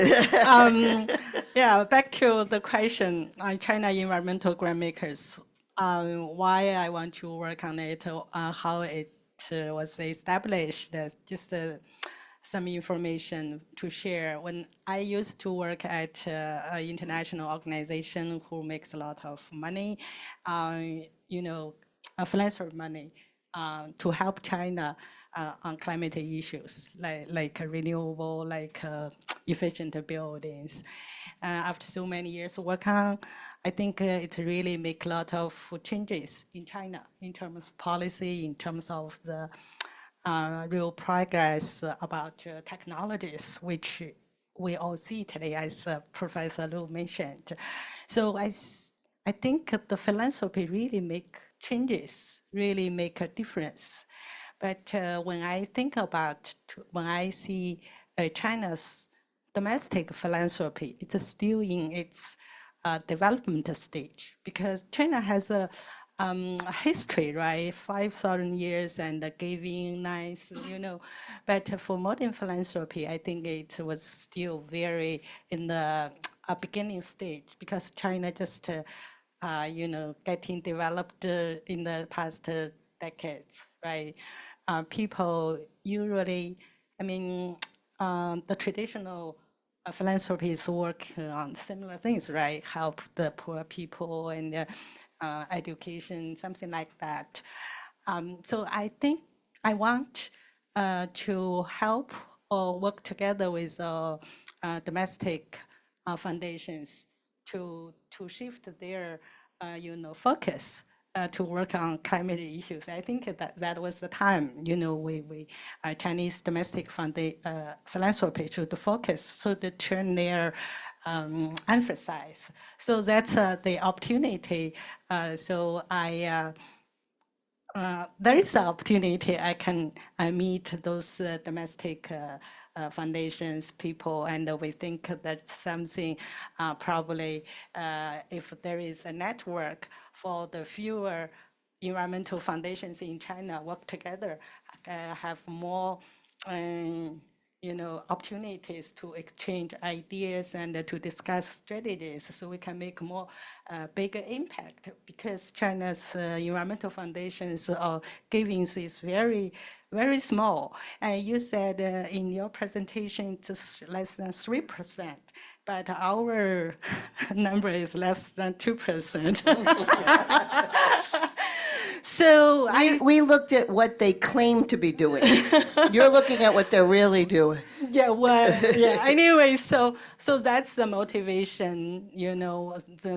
Speaker 8: Yeah, back to the question, China environmental grantmakers. Why I want to work on it, how it was established, just some information to share. When I used to work at an international organization who makes a lot of money, philanthropy money, to help China on climate issues, like renewable, like efficient buildings. After so many years of work on, I think it really make a lot of changes in China in terms of policy, in terms of the real progress about technologies, which we all see today, as Professor Liu mentioned. So I think the philanthropy really make changes, really make a difference. But when I think about, when I see China's domestic philanthropy, it's still in its development stage, because China has a history, right? 5,000 years and giving nice, But for modern philanthropy, I think it was still very in the beginning stage, because China just, getting developed in the past decades, right? People usually, the traditional philanthropies work on similar things, right? Help the poor people and education, something like that. So I think I want to help or work together with domestic foundations to shift their focus to work on climate issues. I think that was the time, we Chinese domestic philanthropy should focus, so to turn their emphasis. So that's the opportunity. So there is an opportunity I can meet those domestic foundations, people, and we think that's something probably if there is a network for the fewer environmental foundations in China work together, have more opportunities to exchange ideas and to discuss strategies, so we can make more bigger impact, because China's environmental foundations givings is very, very small. And you said in your presentation it's less than 3%, but our number is less than 2%. So
Speaker 1: we looked at what they claim to be doing. You're looking at what they're really doing.
Speaker 8: Yeah, well, yeah. Anyway, so that's the motivation,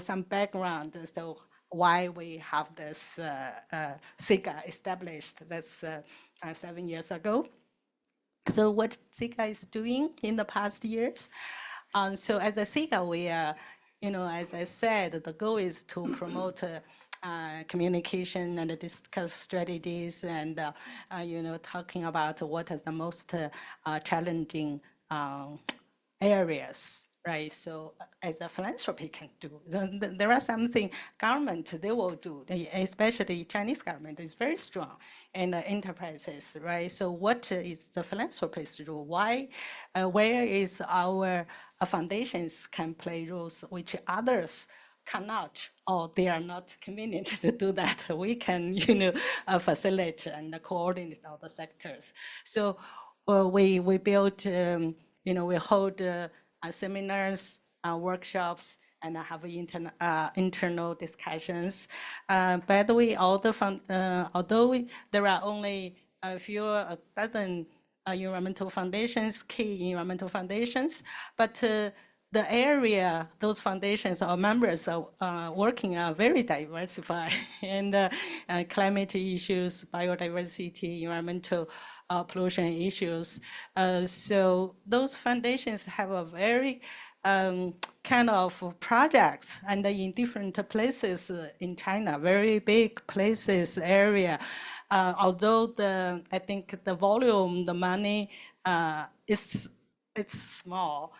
Speaker 8: some background. So why we have this SIGA established. That's 7 years ago. So what SIGA is doing in the past years? So as a SIGA, we are, as I said, the goal is to promote communication and discuss strategies and, talking about what is the most challenging areas, right? So as a philanthropy can do, there are something government they will do, especially Chinese government is very strong, and enterprises, right? So what is the philanthropist role? Why, where is our foundations can play roles which others cannot, or they are not convenient to do that? We can, facilitate and coordinate all the sectors. So we built, we hold seminars, workshops, and have internal discussions. By the way, although there are only a dozen environmental foundations, key environmental foundations, but the area those foundations or members are working are very diversified, and climate issues, biodiversity, environmental pollution issues. So those foundations have a very kind of projects, and in different places in China, very big places, area. Although I think the volume, the money, it's small.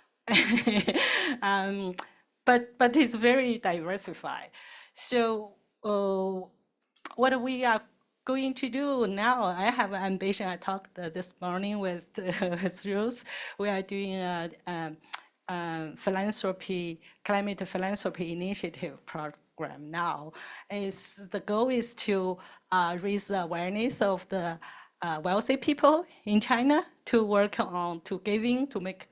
Speaker 8: But it's very diversified. So what we are going to do now, I have an ambition. I talked this morning with Ruth. We are doing a climate philanthropy initiative program now. The goal is to raise the awareness of the wealthy people in China to work on, to make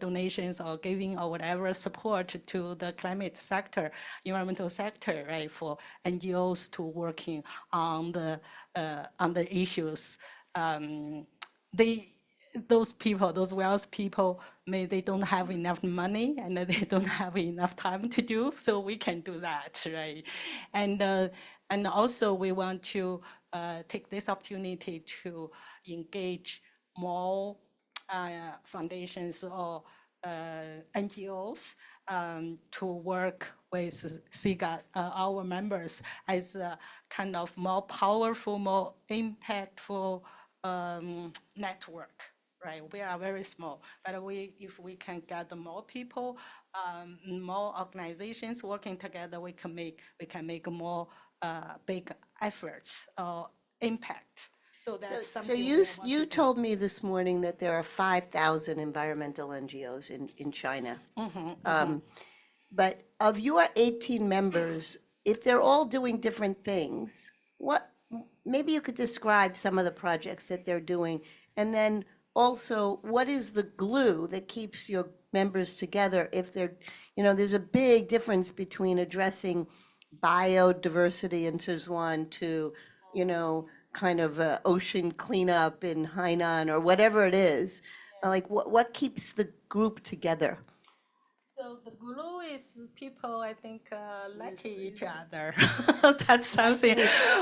Speaker 8: donations or giving or whatever support to the climate sector, environmental sector, right? For NGOs to working on the issues. Those people, those wealthy people, they don't have enough money and they don't have enough time to do, so we can do that, right? And also we want to take this opportunity to engage more foundations or NGOs to work with SIGA, our members, as a kind of more powerful, more impactful network, right? We are very small, but if we can gather more people, more organizations working together, we can make more big efforts or impact. So that's something.
Speaker 1: So you told me this morning that there are 5,000 environmental NGOs in China. But of your 18 members, if they're all doing different things, maybe you could describe some of the projects that they're doing, and then also what is the glue that keeps your members together if they're, there's a big difference between addressing biodiversity in Sichuan to, kind of ocean cleanup in Hainan or whatever it is. Like what keeps the group together?
Speaker 8: So the glue is people, I think, like each other. That's something.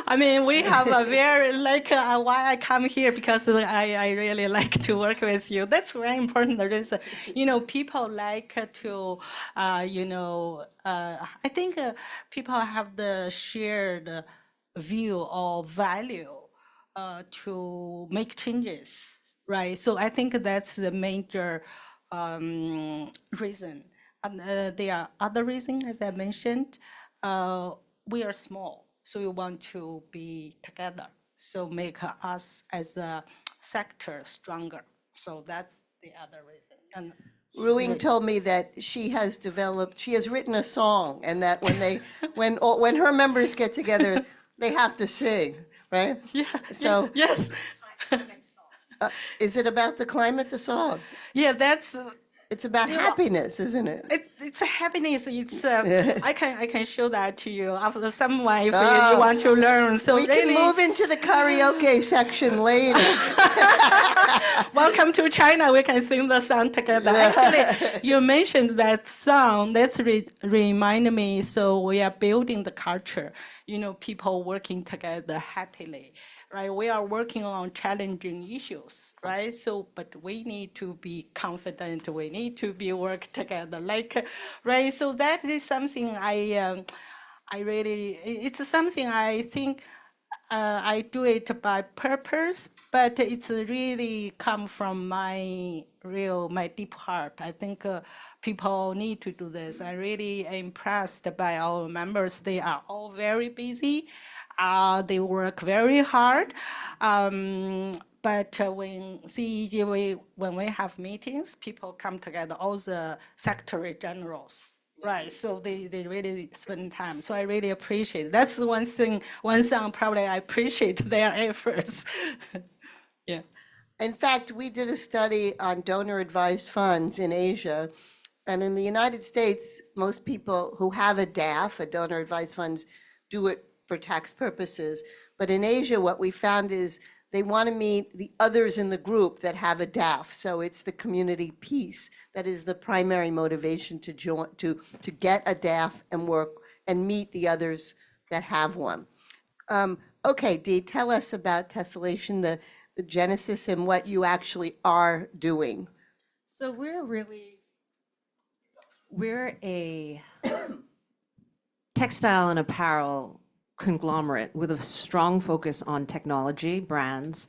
Speaker 8: I mean, we have a very, why I come here, because I really like to work with you. That's very important reason. People like to, I think people have the shared view or value to make changes, right? So I think that's the major reason. And there are other reasons, as I mentioned. We are small, so we want to be together. So make us as a sector stronger. So that's the other reason. And
Speaker 1: Ruiying told me that she has written a song, and that when her members get together, they have to sing, right?
Speaker 8: Yeah.
Speaker 1: So
Speaker 8: yes.
Speaker 1: Is it about the climate, the song?
Speaker 8: Yeah, that's.
Speaker 1: It's about happiness, isn't it?
Speaker 8: It's a happiness. It's I can show that to you after someone if you want to learn. So
Speaker 1: We
Speaker 8: really,
Speaker 1: can move into the karaoke section later.
Speaker 8: welcome to China. We can sing the song together. Actually, you mentioned that song. That's remind me. So we are building the culture. You know, people working together happily. Right, we are working on challenging issues, right? So, but we need to be confident. We need to be work together, like, right? So that is something I really, it's something I think I do it by purpose, but it's really come from my deep heart. I think people need to do this. I'm really impressed by our members. They are all very busy. They work very hard. But when CEG, when we have meetings, people come together, all the secretary generals, right? So they really spend time. So I really appreciate it. That's one thing probably I appreciate their efforts. Yeah.
Speaker 1: In fact, we did a study on donor-advised funds in Asia. And in the United States, most people who have a DAF, a donor-advised funds, do it for tax purposes. But in Asia, what we found is they want to meet the others in the group that have a DAF. So it's the community piece that is the primary motivation to join, to get a DAF and work and meet the others that have one. Okay, Dee, tell us about Tessellation, the genesis and what you actually are doing.
Speaker 6: So we're a textile and apparel conglomerate with a strong focus on technology, brands,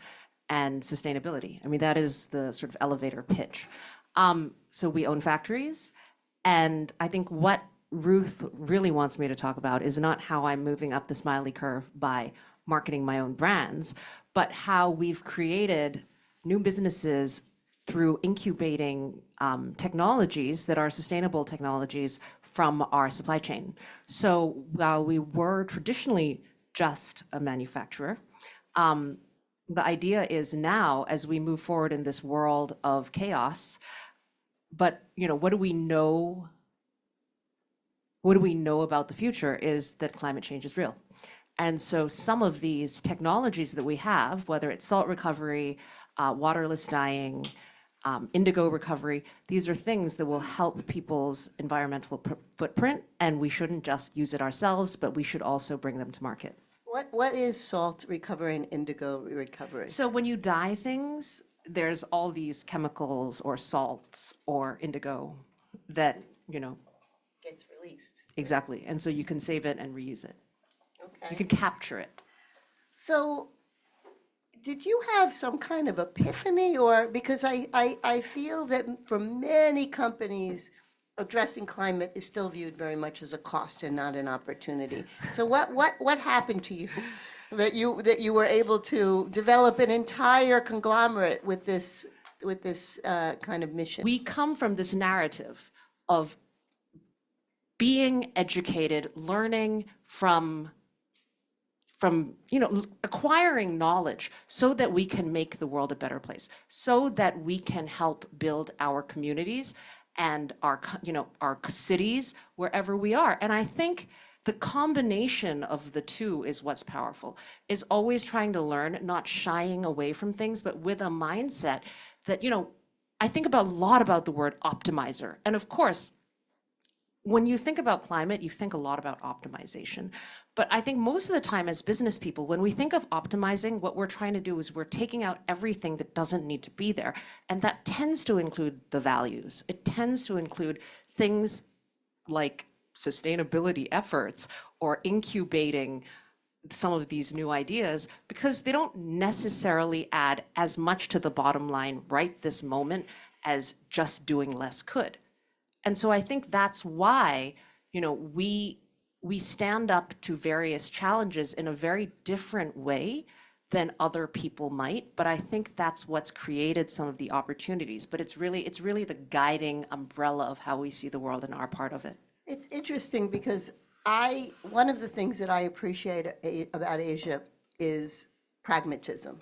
Speaker 6: and sustainability. I mean, that is the sort of elevator pitch. So we own factories, and I think what Ruth really wants me to talk about is not how I'm moving up the smiley curve by marketing my own brands, but how we've created new businesses through incubating technologies that are sustainable technologies from our supply chain. So while we were traditionally just a manufacturer, the idea is now, as we move forward in this world of chaos, but what do we know? What do we know about the future is that climate change is real. And so some of these technologies that we have, whether it's salt recovery, waterless dyeing, indigo recovery, these are things that will help people's environmental footprint, and we shouldn't just use it ourselves, but we should also bring them to market.
Speaker 1: What is salt recovery and indigo recovery?
Speaker 6: So when you dye things, there's all these chemicals or salts or indigo that,
Speaker 1: Gets released.
Speaker 6: exactly. And so you can save it and reuse it.
Speaker 1: Okay.
Speaker 6: You can capture it.
Speaker 1: So did you have some kind of epiphany, or because I feel that for many companies, addressing climate is still viewed very much as a cost and not an opportunity. So what happened to you that you were able to develop an entire conglomerate with this kind of mission?
Speaker 6: We come from this narrative of being educated, learning from acquiring knowledge so that we can make the world a better place, so that we can help build our communities and our cities wherever we are. And I think the combination of the two is what's powerful, is always trying to learn, not shying away from things, but with a mindset that, I think a lot about the word optimizer. And of course, when you think about climate, you think a lot about optimization. But I think most of the time as business people, when we think of optimizing, what we're trying to do is we're taking out everything that doesn't need to be there. And that tends to include the values. It tends to include things like sustainability efforts or incubating some of these new ideas, because they don't necessarily add as much to the bottom line right this moment as just doing less could. And so I think that's why, we stand up to various challenges in a very different way than other people might. But I think that's what's created some of the opportunities. But it's really the guiding umbrella of how we see the world and our part of it.
Speaker 1: It's interesting because one of the things that I appreciate about Asia is pragmatism.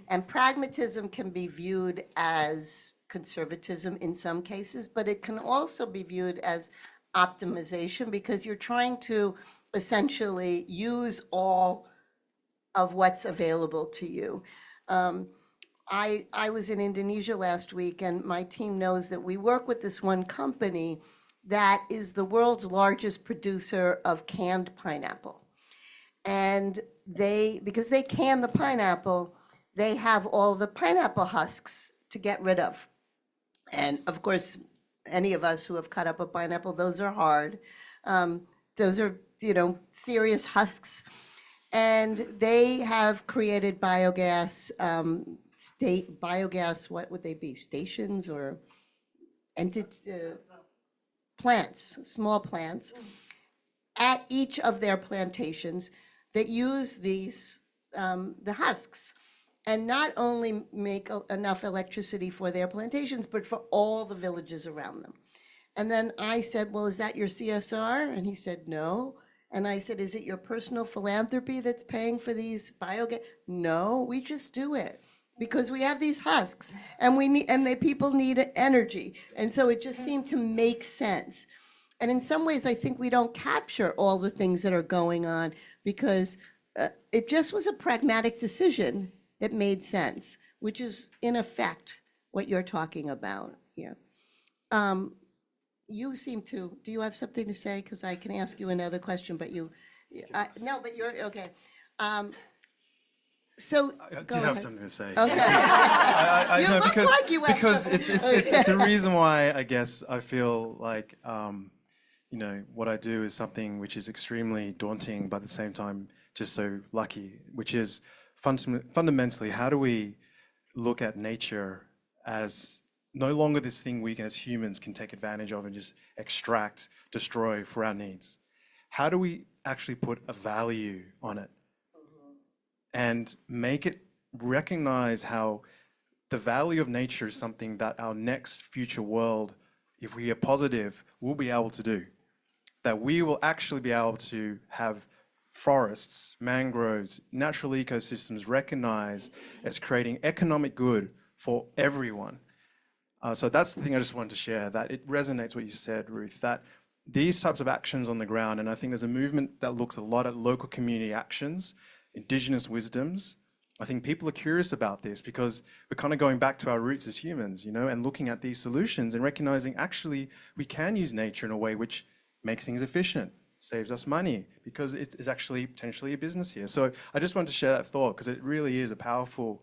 Speaker 1: And pragmatism can be viewed as conservatism in some cases, but it can also be viewed as optimization because you're trying to essentially use all of what's available to you. I was in Indonesia last week, and my team knows that we work with this one company that is the world's largest producer of canned pineapple. And because they can the pineapple, they have all the pineapple husks to get rid of. And of course, any of us who have cut up a pineapple, those are hard. Those are, serious husks. And they have created biogas, what would they be? Stations or plants, small plants, at each of their plantations that use these, the husks, and not only make enough electricity for their plantations, but for all the villages around them. And then I said, well, is that your CSR? And he said, no. And I said, is it your personal philanthropy that's paying for these biogas? No, we just do it because we have these husks and the people need energy. And so it just seemed to make sense. And in some ways, I think we don't capture all the things that are going on because it just was a pragmatic decision that made sense, which is in effect what you're talking about here. You seem to, do you have something to say? Because I can ask you another question, but no, but you're, okay. So,
Speaker 7: I
Speaker 1: go
Speaker 7: do have
Speaker 1: ahead.
Speaker 7: something to say.
Speaker 1: Okay.
Speaker 7: I
Speaker 1: You
Speaker 7: know,
Speaker 1: look like you have
Speaker 7: because
Speaker 1: something.
Speaker 7: it's a reason why I guess I feel like what I do is something which is extremely daunting, but at the same time just so lucky, which is fundamentally how do we look at nature as no longer this thing we as humans can take advantage of and just extract, destroy for our needs. How do we actually put a value on it and make it recognize how the value of nature is something that our next future world, if we are positive, will be able to do. That we will actually be able to have forests, mangroves, natural ecosystems recognized as creating economic good for everyone. So that's the thing I just wanted to share, that it resonates what you said, Ruth, that these types of actions on the ground, and I think there's a movement that looks a lot at local community actions, indigenous wisdoms. I think people are curious about this because we're kind of going back to our roots as humans, and looking at these solutions and recognizing actually we can use nature in a way which makes things efficient, saves us money, because it is actually potentially a business here. So I just wanted to share that thought because it really is a powerful,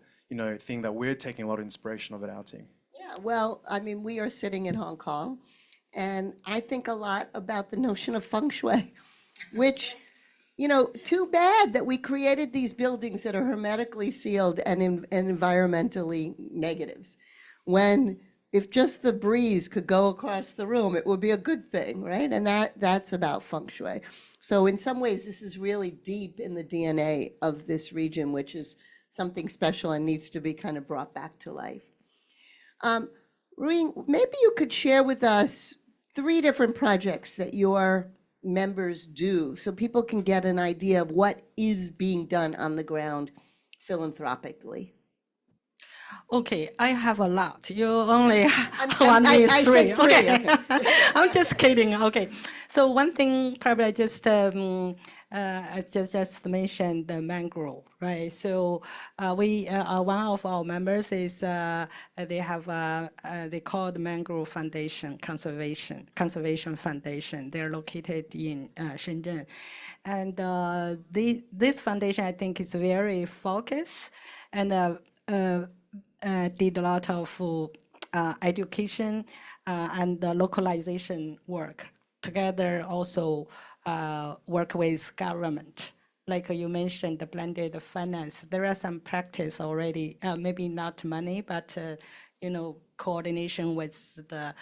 Speaker 7: thing that we're taking a lot of inspiration of at our team.
Speaker 1: Yeah, well, I mean, we are sitting in Hong Kong, and I think a lot about the notion of feng shui, which, too bad that we created these buildings that are hermetically sealed and environmentally negatives, when if just the breeze could go across the room, it would be a good thing, right? And that's about feng shui. So in some ways, this is really deep in the DNA of this region, which is something special and needs to be kind of brought back to life. Ruiying, maybe you could share with us 3 different projects that your members do so people can get an idea of what is being done on the ground philanthropically.
Speaker 8: Okay, I have a lot. You only want me
Speaker 1: I
Speaker 8: 3.
Speaker 1: said 3,
Speaker 8: Okay.
Speaker 1: okay.
Speaker 8: I'm just kidding. Okay. So one thing probably I just mentioned the mangrove, right? So we one of our members is they have they call the Mangrove Foundation Conservation Foundation. They're located in Shenzhen, and this foundation I think is very focused and did a lot of education and localization work. Together also work with government. Like you mentioned, the blended finance. There are some practice already, maybe not money, but coordination with the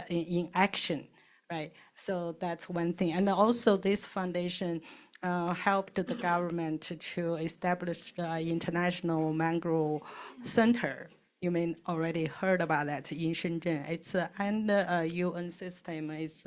Speaker 8: in action, right? So that's one thing. And also this foundation helped the government to establish the International Mangrove Center. You may already heard about that in Shenzhen. It's under a UN system. It's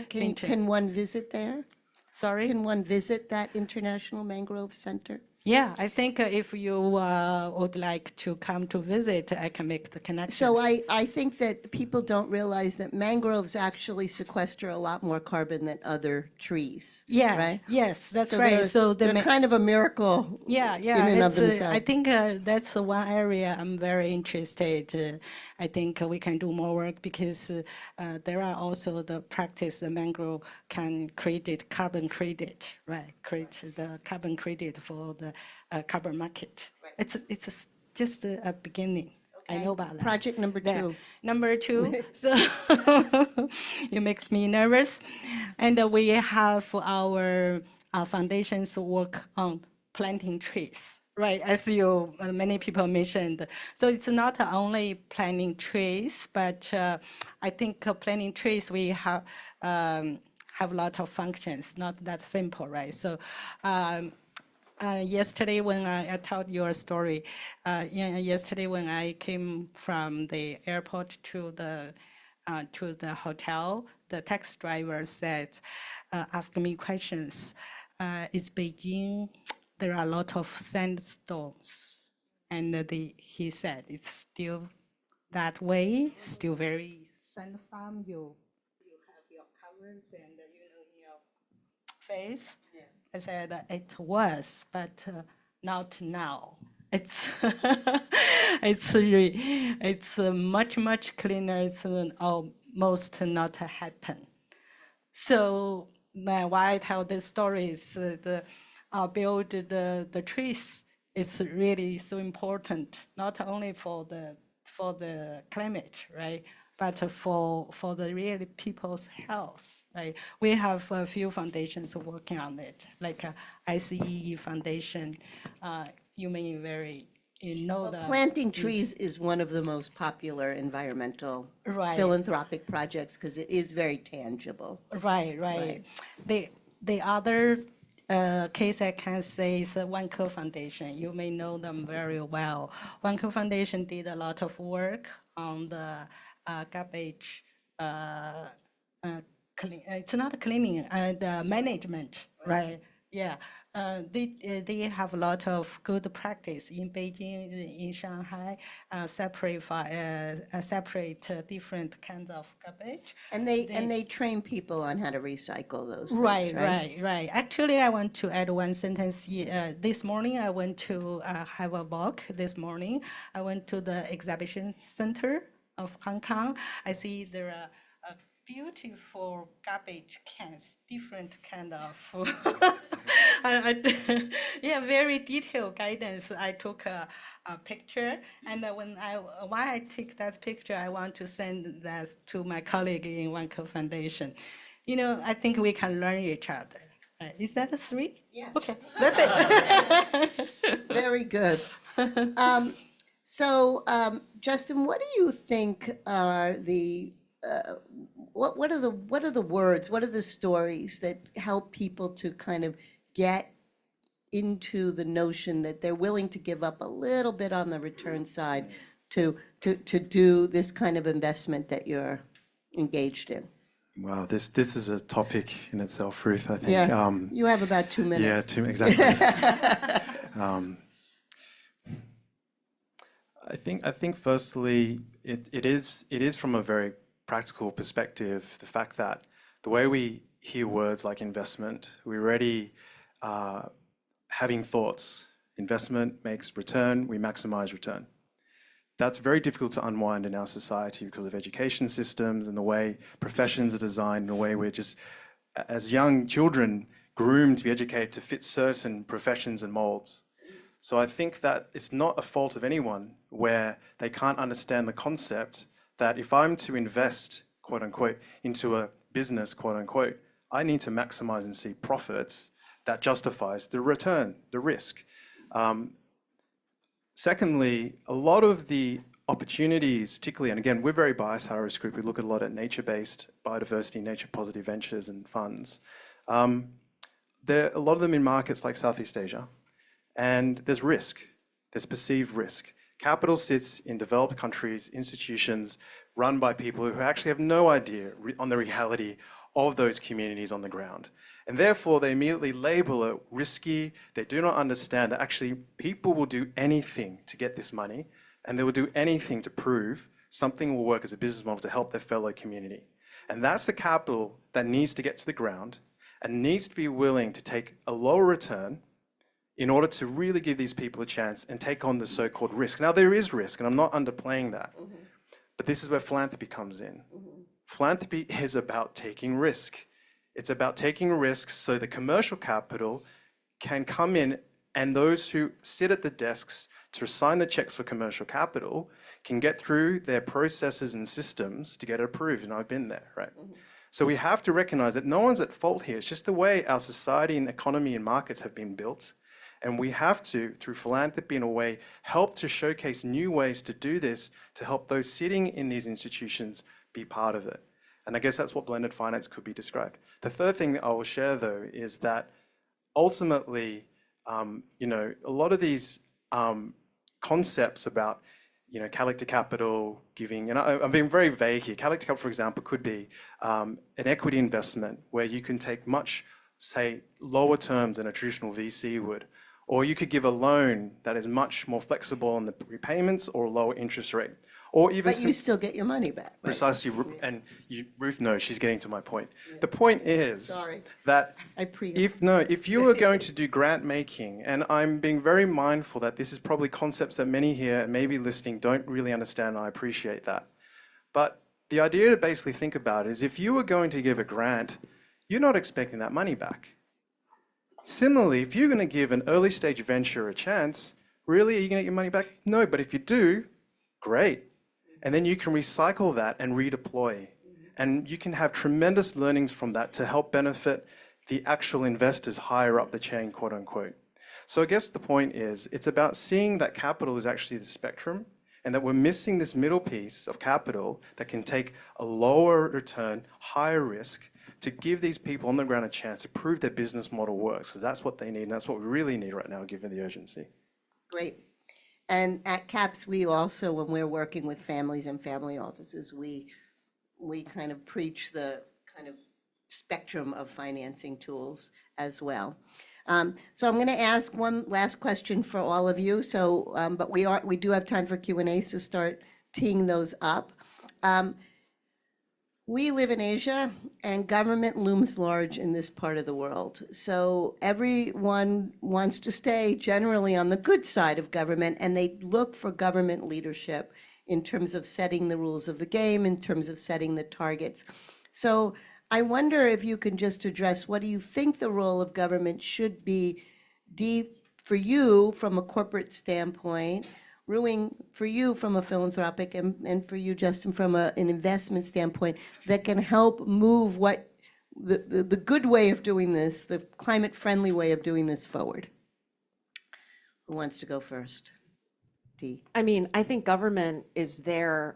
Speaker 1: Can one visit there?
Speaker 8: Sorry?
Speaker 1: Can one visit that International Mangrove Center?
Speaker 8: Yeah, I think if you would like to come to visit, I can make the connection.
Speaker 1: So I think that people don't realize that mangroves actually sequester a lot more carbon than other trees.
Speaker 8: Yeah,
Speaker 1: right?
Speaker 8: yes, that's
Speaker 1: So
Speaker 8: right.
Speaker 1: they're,
Speaker 8: So
Speaker 1: they're kind of a miracle.
Speaker 8: yeah,
Speaker 1: in and of
Speaker 8: it's,
Speaker 1: themselves.
Speaker 8: I think that's the one area I'm very interested. I think we can do more work because there are also the practice the mangrove can create carbon credit, right? Create the carbon credit for the carbon market. Right. It's just a beginning. I know about that.
Speaker 1: Project number two.
Speaker 8: Number two, so it makes me nervous. And we have our foundations work on planting trees, right? As you, many people mentioned. So it's not only planting trees, but I think planting trees, we have a lot of functions, not that simple, right? So yesterday when I told your story, yesterday when I came from the airport to the hotel, the taxi driver said, asked me questions. Is Beijing, there are a lot of sandstorms. And he said, it's still that way, still very sandstorm. You have your covers and in your face. Yeah. I said it was, but not now. It's it's much cleaner. It's almost not happen. So why I tell this story is build the trees is really so important, not only for the climate, right? But for the really people's health, right? We have a few foundations working on it, like ICE Foundation. You may know that.
Speaker 1: Planting trees is one of the most popular environmental philanthropic projects because it is very tangible.
Speaker 8: Right. The other case I can say is 𝗏𝗂 Foundation. You may know them very well. 𝗏𝗂 Foundation did a lot of work on the garbage, it's not cleaning, the management, right? Yeah, they have a lot of good practice in Beijing, in Shanghai, separate different kinds of garbage.
Speaker 1: And they train people on how to recycle those things,
Speaker 8: Right. Actually, I want to add one sentence. This morning, I went to have a walk. This morning, I went to the exhibition center of Hong Kong. I see there are beautiful garbage cans, different kind of, very detailed guidance. I took a picture, and while I take that picture, I want to send that to my colleague in 𝗏𝗂 Foundation. I think we can learn each other. Is that a 3?
Speaker 1: Yeah.
Speaker 8: Okay, that's it.
Speaker 1: Very good. So, Justin, what do you think are the what are the words? What are the stories that help people to kind of get into the notion that they're willing to give up a little bit on the return side to do this kind of investment that you're engaged in?
Speaker 7: Wow, this is a topic in itself, Ruth, I think.
Speaker 1: Yeah, you have about 2 minutes.
Speaker 7: Yeah, exactly. I think firstly, it is from a very practical perspective, the fact that the way we hear words like investment, we're already having thoughts. Investment makes return, we maximize return. That's very difficult to unwind in our society because of education systems and the way professions are designed, and the way we're just, as young children, groomed to be educated to fit certain professions and molds. So I think that it's not a fault of anyone where they can't understand the concept that if I'm to invest, quote unquote, into a business, quote unquote, I need to maximize and see profits that justifies the return, the risk. Secondly, a lot of the opportunities, particularly, and again, we're very biased, high-risk group, we look a lot at nature-based biodiversity, nature-positive ventures and funds. There are a lot of them in markets like Southeast Asia, and there's risk, there's perceived risk. Capital sits in developed countries, institutions run by people who actually have no idea on the reality of those communities on the ground. And therefore, they immediately label it risky. They do not understand that actually people will do anything to get this money, and they will do anything to prove something will work as a business model to help their fellow community. And that's the capital that needs to get to the ground and needs to be willing to take a lower return in order to really give these people a chance and take on the so-called risk. Now, there is risk, and I'm not underplaying that, but this is where philanthropy comes in. Philanthropy is about taking risk. It's about taking risks so the commercial capital can come in, and those who sit at the desks to sign the checks for commercial capital can get through their processes and systems to get it approved, and I've been there, right? So we have to recognize that no one's at fault here. It's just the way our society and economy and markets have been built. And we have to, through philanthropy in a way, help to showcase new ways to do this to help those sitting in these institutions be part of it. And I guess that's what blended finance could be described. The third thing that I will share, though, is that ultimately, you know, a lot of these concepts about, you know, collective capital, giving, and I'm being very vague here. Collective capital, for example, could be an equity investment where you can take much, say, lower terms than a traditional VC would. Or you could give a loan that is much more flexible on the repayments or lower interest rate. Or even
Speaker 1: But you still get your money back. Right?
Speaker 7: Precisely, and Ruth knows she's getting to my point. The point is that if you were going to do grant making, and I'm being very mindful that this is probably concepts that many here and maybe listening don't really understand, and I appreciate that. But the idea to basically think about is if you were going to give a grant, you're not expecting that money back. Similarly, if you're going to give an early stage venture a chance, really, are you going to get your money back? No, but if you do, great. And then you can recycle that and redeploy. And you can have tremendous learnings from that to help benefit the actual investors higher up the chain, quote unquote. So I guess the point is, it's about seeing that capital is actually the spectrum and that we're missing this middle piece of capital that can take a lower return, higher risk, to give these people on the ground a chance to prove their business model works, because that's what they need, and that's what we really need right now, given the urgency.
Speaker 1: Great. And at CAPS, we also, when we're working with families and family offices, we kind of preach the kind of spectrum of financing tools as well. So I'm going to ask one last question for all of you. So, but we do have time for Q&A, so start teeing those up. We live in Asia, and government looms large in this part of the world. So everyone wants to stay generally on the good side of government, and they look for government leadership in terms of setting the rules of the game, in terms of setting the targets. So I wonder if you can just address, what do you think the role of government should be for you from a corporate standpoint, Ruiying, for you from a philanthropic, and for you, Justin, from an investment standpoint, that can help move what the good way of doing this, the climate-friendly way of doing this forward? Who wants to go first? Dee.
Speaker 6: I mean, I think government is there.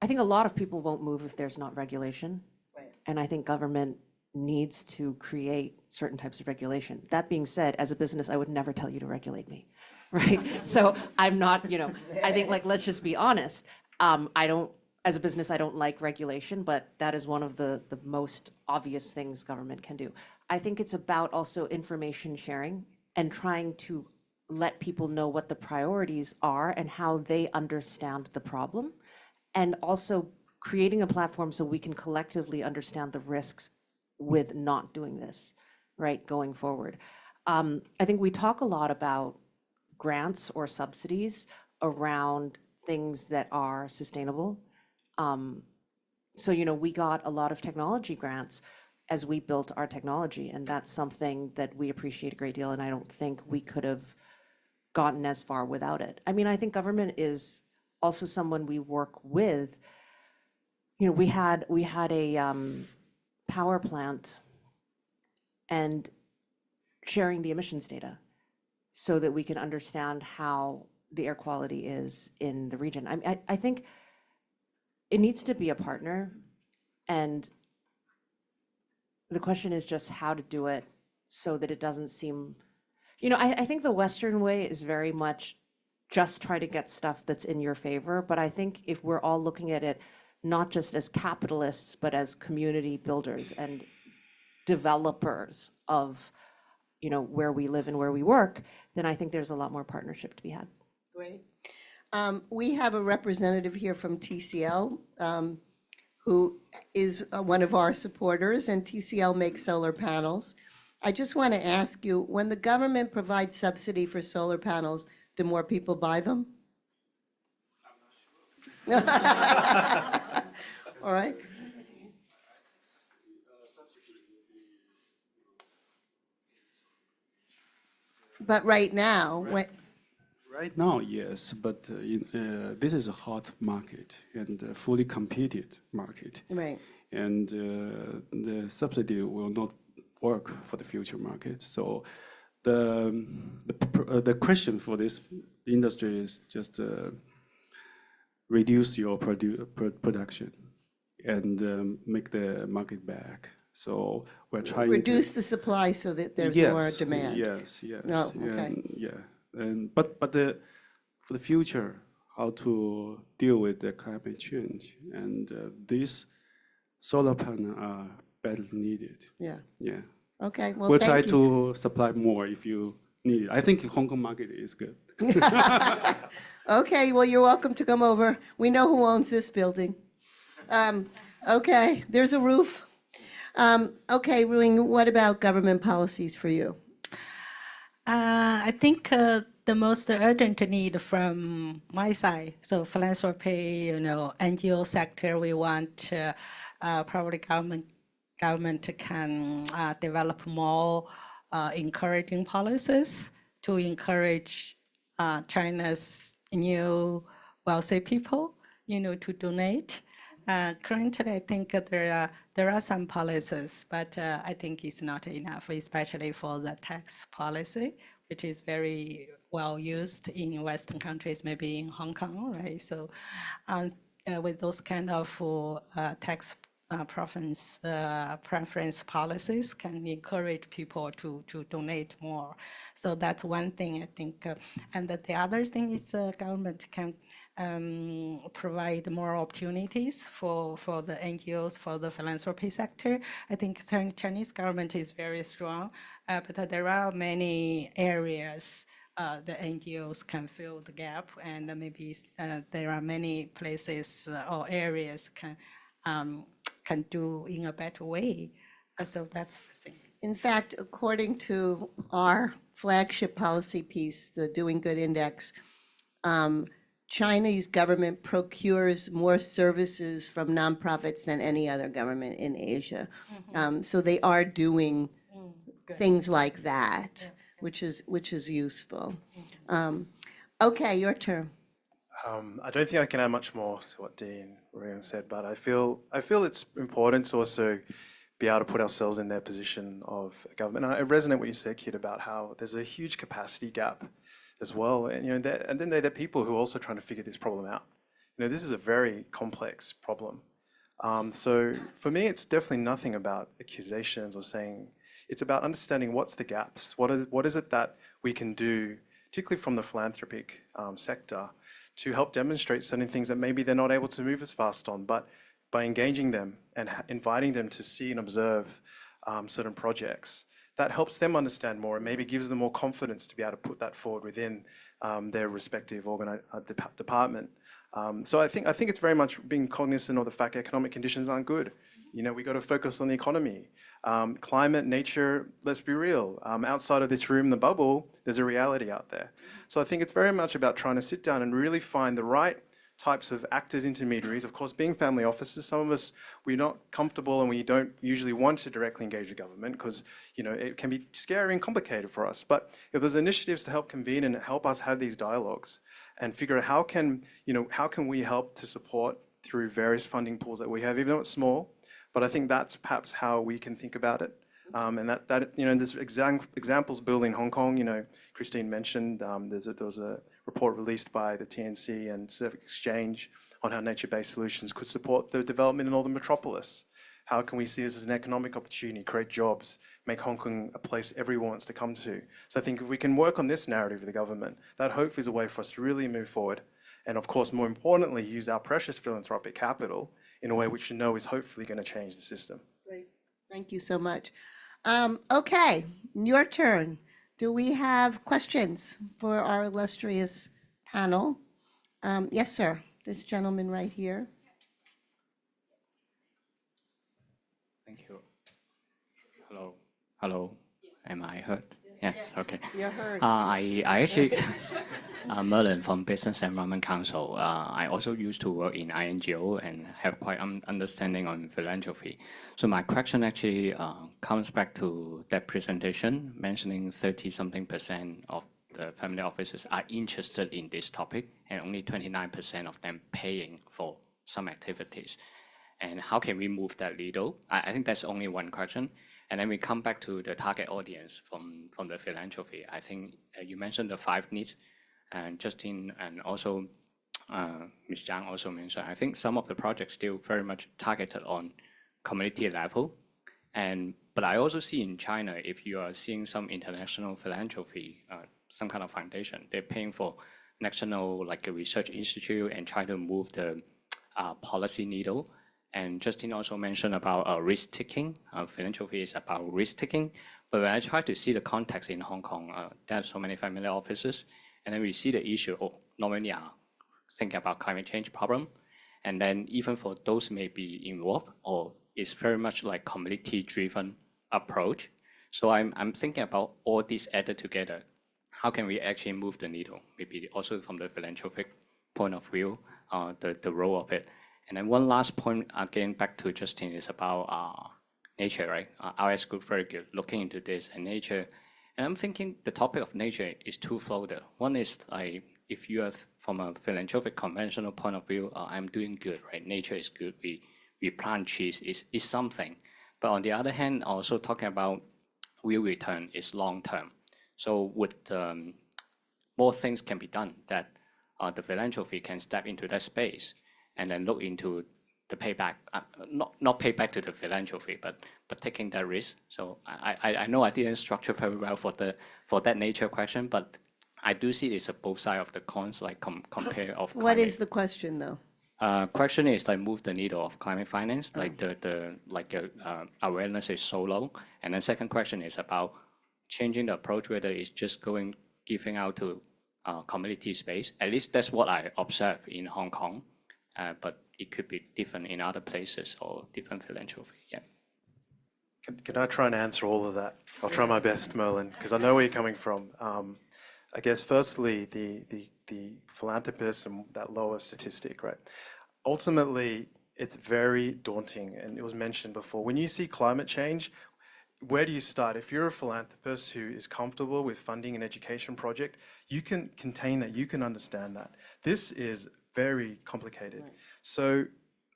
Speaker 6: I think a lot of people won't move if there's not regulation.
Speaker 1: Right.
Speaker 6: And I think government needs to create certain types of regulation. That being said, as a business, I would never tell you to regulate me. Right? So I'm not, you know, I think, like, let's just be honest. As a business, I don't like regulation, but that is one of the most obvious things government can do. I think it's about also information sharing and trying to let people know what the priorities are and how they understand the problem, and also creating a platform so we can collectively understand the risks with not doing this, right, going forward. I think we talk a lot about grants or subsidies around things that are sustainable. So, you know, we got a lot of technology grants as we built our technology, and that's something that we appreciate a great deal, and I don't think we could have gotten as far without it. I mean, I think government is also someone we work with. You know, we had a power plant and sharing the emissions data so that we can understand how the air quality is in the region. I think it needs to be a partner, and the question is just how to do it so that it doesn't seem, you know, I think the Western way is very much just try to get stuff that's in your favor, but I think if we're all looking at it not just as capitalists, but as community builders and developers of, where we live and where we work, then I think there's a lot more partnership to be had.
Speaker 1: Great. We have a representative here from TCL who is one of our supporters, and TCL makes solar panels. I just want to ask you, when the government provides subsidy for solar panels, do more people buy them? I'm not sure. All right. But right now,
Speaker 9: Right now, yes, but this is a hot market and a fully competed market.
Speaker 1: right.
Speaker 9: And the subsidy will not work for the future market. So the question for this industry is just reduce your production and make the market back. So we're trying
Speaker 1: Reduce
Speaker 9: to
Speaker 1: the supply so that there's more demand.
Speaker 9: Yes, yes.
Speaker 1: Oh, okay.
Speaker 9: But for the future, how to deal with the climate change, and these solar panels are badly needed.
Speaker 1: Yeah.
Speaker 9: Yeah.
Speaker 1: Okay, well,
Speaker 9: We'll
Speaker 1: thank
Speaker 9: try
Speaker 1: you.
Speaker 9: to supply more if you need it. I think Hong Kong market is good.
Speaker 1: Okay, well, you're welcome to come over. We know who owns this building. Okay, there's a roof. Okay, Ruiying, what about government policies for you?
Speaker 8: I think the most urgent need from my side, so philanthropy, NGO sector, we want probably government can develop more encouraging policies to encourage China's new wealthy people, to donate. Currently, I think there are some policies, but I think it's not enough, especially for the tax policy, which is very well used in Western countries, maybe in Hong Kong, right? So with those kind of tax preference policies can encourage people to donate more. So that's one thing I think. And the other thing is government can provide more opportunities for the NGOs, for the philanthropy sector. I think Chinese government is very strong, but there are many areas the NGOs can fill the gap, and maybe there are many places or areas can do in a better way. So that's the thing.
Speaker 1: In fact, according to our flagship policy piece, the Doing Good Index, Chinese government procures more services from nonprofits than any other government in Asia. So they are doing things like that, which is useful. Okay, your turn.
Speaker 7: I don't think I can add much more to what Dean Ruiying said, but I feel it's important to also be able to put ourselves in their position of government. And I resonate with what you said, Kit, about how there's a huge capacity gap as well. And then there are people who are also trying to figure this problem out. This is a very complex problem. So for me, it's definitely nothing about accusations or saying. It's about understanding what's the gaps. What is it that we can do, particularly from the philanthropic sector, to help demonstrate certain things that maybe they're not able to move as fast on, but by engaging them and inviting them to see and observe certain projects, that helps them understand more and maybe gives them more confidence to be able to put that forward within their respective department. So I think it's very much being cognizant of the fact economic conditions aren't good. We got to focus on the economy. Climate, nature, let's be real. Outside of this room, the bubble, there's a reality out there. So I think it's very much about trying to sit down and really find the right types of actors, intermediaries. Of course, being family offices, some of us, we're not comfortable and we don't usually want to directly engage the government because, it can be scary and complicated for us. But if there's initiatives to help convene and help us have these dialogues and figure out how can we help to support through various funding pools that we have, even though it's small, but I think that's perhaps how we can think about it. And there's examples built in Hong Kong. Christine mentioned there was a report released by the TNC and Civic Exchange on how nature-based solutions could support the development in Northern Metropolis. How can we see this as an economic opportunity, create jobs, make Hong Kong a place everyone wants to come to? So I think if we can work on this narrative with the government, that hopefully is a way for us to really move forward and of course, more importantly, use our precious philanthropic capital in a way which you know is hopefully going to change the system.
Speaker 1: Great. Thank you so much. Okay, your turn. Do we have questions for our illustrious panel? Yes, sir. This gentleman right here.
Speaker 10: Thank you. Hello. Hello. Am I heard? Yes. Okay.
Speaker 1: You're heard.
Speaker 10: I actually, Merlin from Business Environment Council. I also used to work in INGO and have quite understanding on philanthropy. So my question actually comes back to that presentation mentioning 30-something% of the family offices are interested in this topic and only 29% of them paying for some activities. And how can we move that needle? I think that's only one question. And then we come back to the target audience from the philanthropy. I think you mentioned the 5 needs, and Justin and also Ms. Zhang also mentioned, I think some of the projects still very much targeted on community level. But I also see in China, if you are seeing some international philanthropy, some kind of foundation, they're paying for national like a research institute and try to move the policy needle. And Justin also mentioned about risk-taking. Philanthropy is about risk-taking. But when I try to see the context in Hong Kong, there are so many family offices, and then we see the issue, not many are thinking about climate change problem. And then even for those may be involved, or it's very much like community-driven approach. So I'm thinking about all these added together. How can we actually move the needle? Maybe also from the philanthropic point of view, the role of it. And then one last point, again, back to Justin, is about nature, right? RS Group very good looking into this and nature. And I'm thinking the topic of nature is twofold. One is like, if you are from a philanthropic conventional point of view, I'm doing good, right? Nature is good. We plant trees is something. But on the other hand, also talking about real return is long term. So with more things can be done that the philanthropy can step into that space and then look into the payback, not payback to the philanthropy, but taking that risk. So I know I didn't structure very well for that nature question, but I do see it's a both sides of the coins, like compare of climate.
Speaker 1: What is the question, though?
Speaker 10: Question is like move the needle of climate finance, like awareness is so low. And then second question is about changing the approach, whether it's just giving out to community space. At least that's what I observe in Hong Kong. But it could be different in other places or different philanthropy. Yeah.
Speaker 7: Can I try and answer all of that? I'll try my best, Merlin, because I know where you're coming from. I guess firstly, the philanthropist and that lower statistic, right? Ultimately, it's very daunting, and it was mentioned before. When you see climate change, where do you start? If you're a philanthropist who is comfortable with funding an education project, you can contain that, you can understand that. This is very complicated. Right. So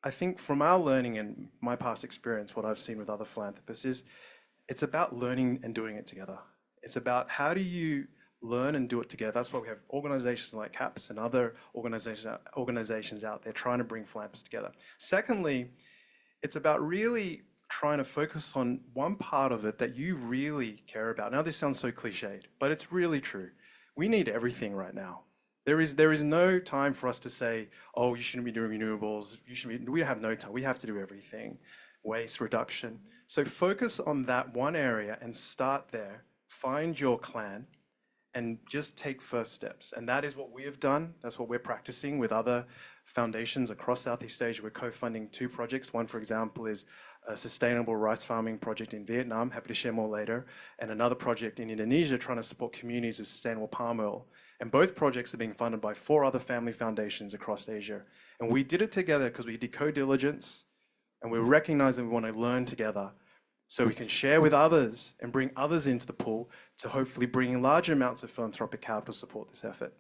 Speaker 7: I think from our learning and my past experience, what I've seen with other philanthropists is it's about learning and doing it together. It's about how do you learn and do it together. That's why we have organizations like CAPS and other organizations out there trying to bring philanthropists together. Secondly, it's about really trying to focus on one part of it that you really care about. Now, this sounds so cliched, but it's really true. We need everything right now. There is no time for us to say, oh, you shouldn't be doing renewables. We have no time. We have to do everything. Waste reduction. So focus on that one area and start there. Find your clan and just take first steps. And that is what we have done. That's what we're practicing with other foundations across Southeast Asia. We're co-funding 2 projects. One, for example, is a sustainable rice farming project in Vietnam, happy to share more later, and another project in Indonesia trying to support communities with sustainable palm oil. And both projects are being funded by 4 other family foundations across Asia. And we did it together because we did co-diligence, and we recognized that we want to learn together so we can share with others and bring others into the pool to hopefully bring in large amounts of philanthropic capital to support this effort.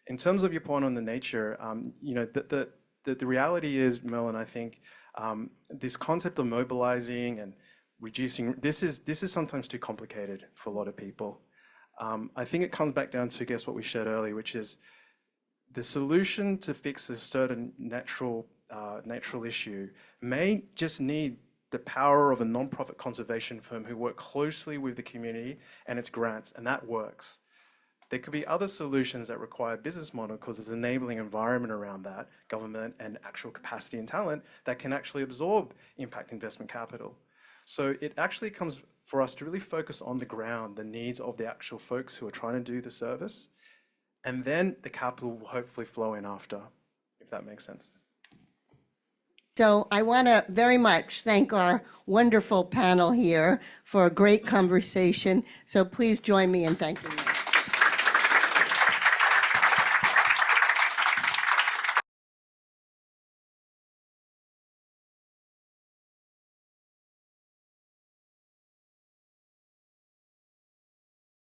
Speaker 7: In terms of your point on the nature, you know, the reality is, Merlin, I think, this concept of mobilizing and reducing, this is sometimes too complicated for a lot of people. I think it comes back down to, I guess, what we shared earlier, which is the solution to fix a certain natural issue may just need the power of a non-profit conservation firm who work closely with the community and its grants, and that works. There could be other solutions that require business model because there's an enabling environment around that, government and actual capacity and talent that can actually absorb impact investment capital. So it actually comes for us to really focus on the ground, the needs of the actual folks who are trying to do the service, and then the capital will hopefully flow in after, if that makes sense.
Speaker 1: So I want to very much thank our wonderful panel here for a great conversation. So please join me in thanking them.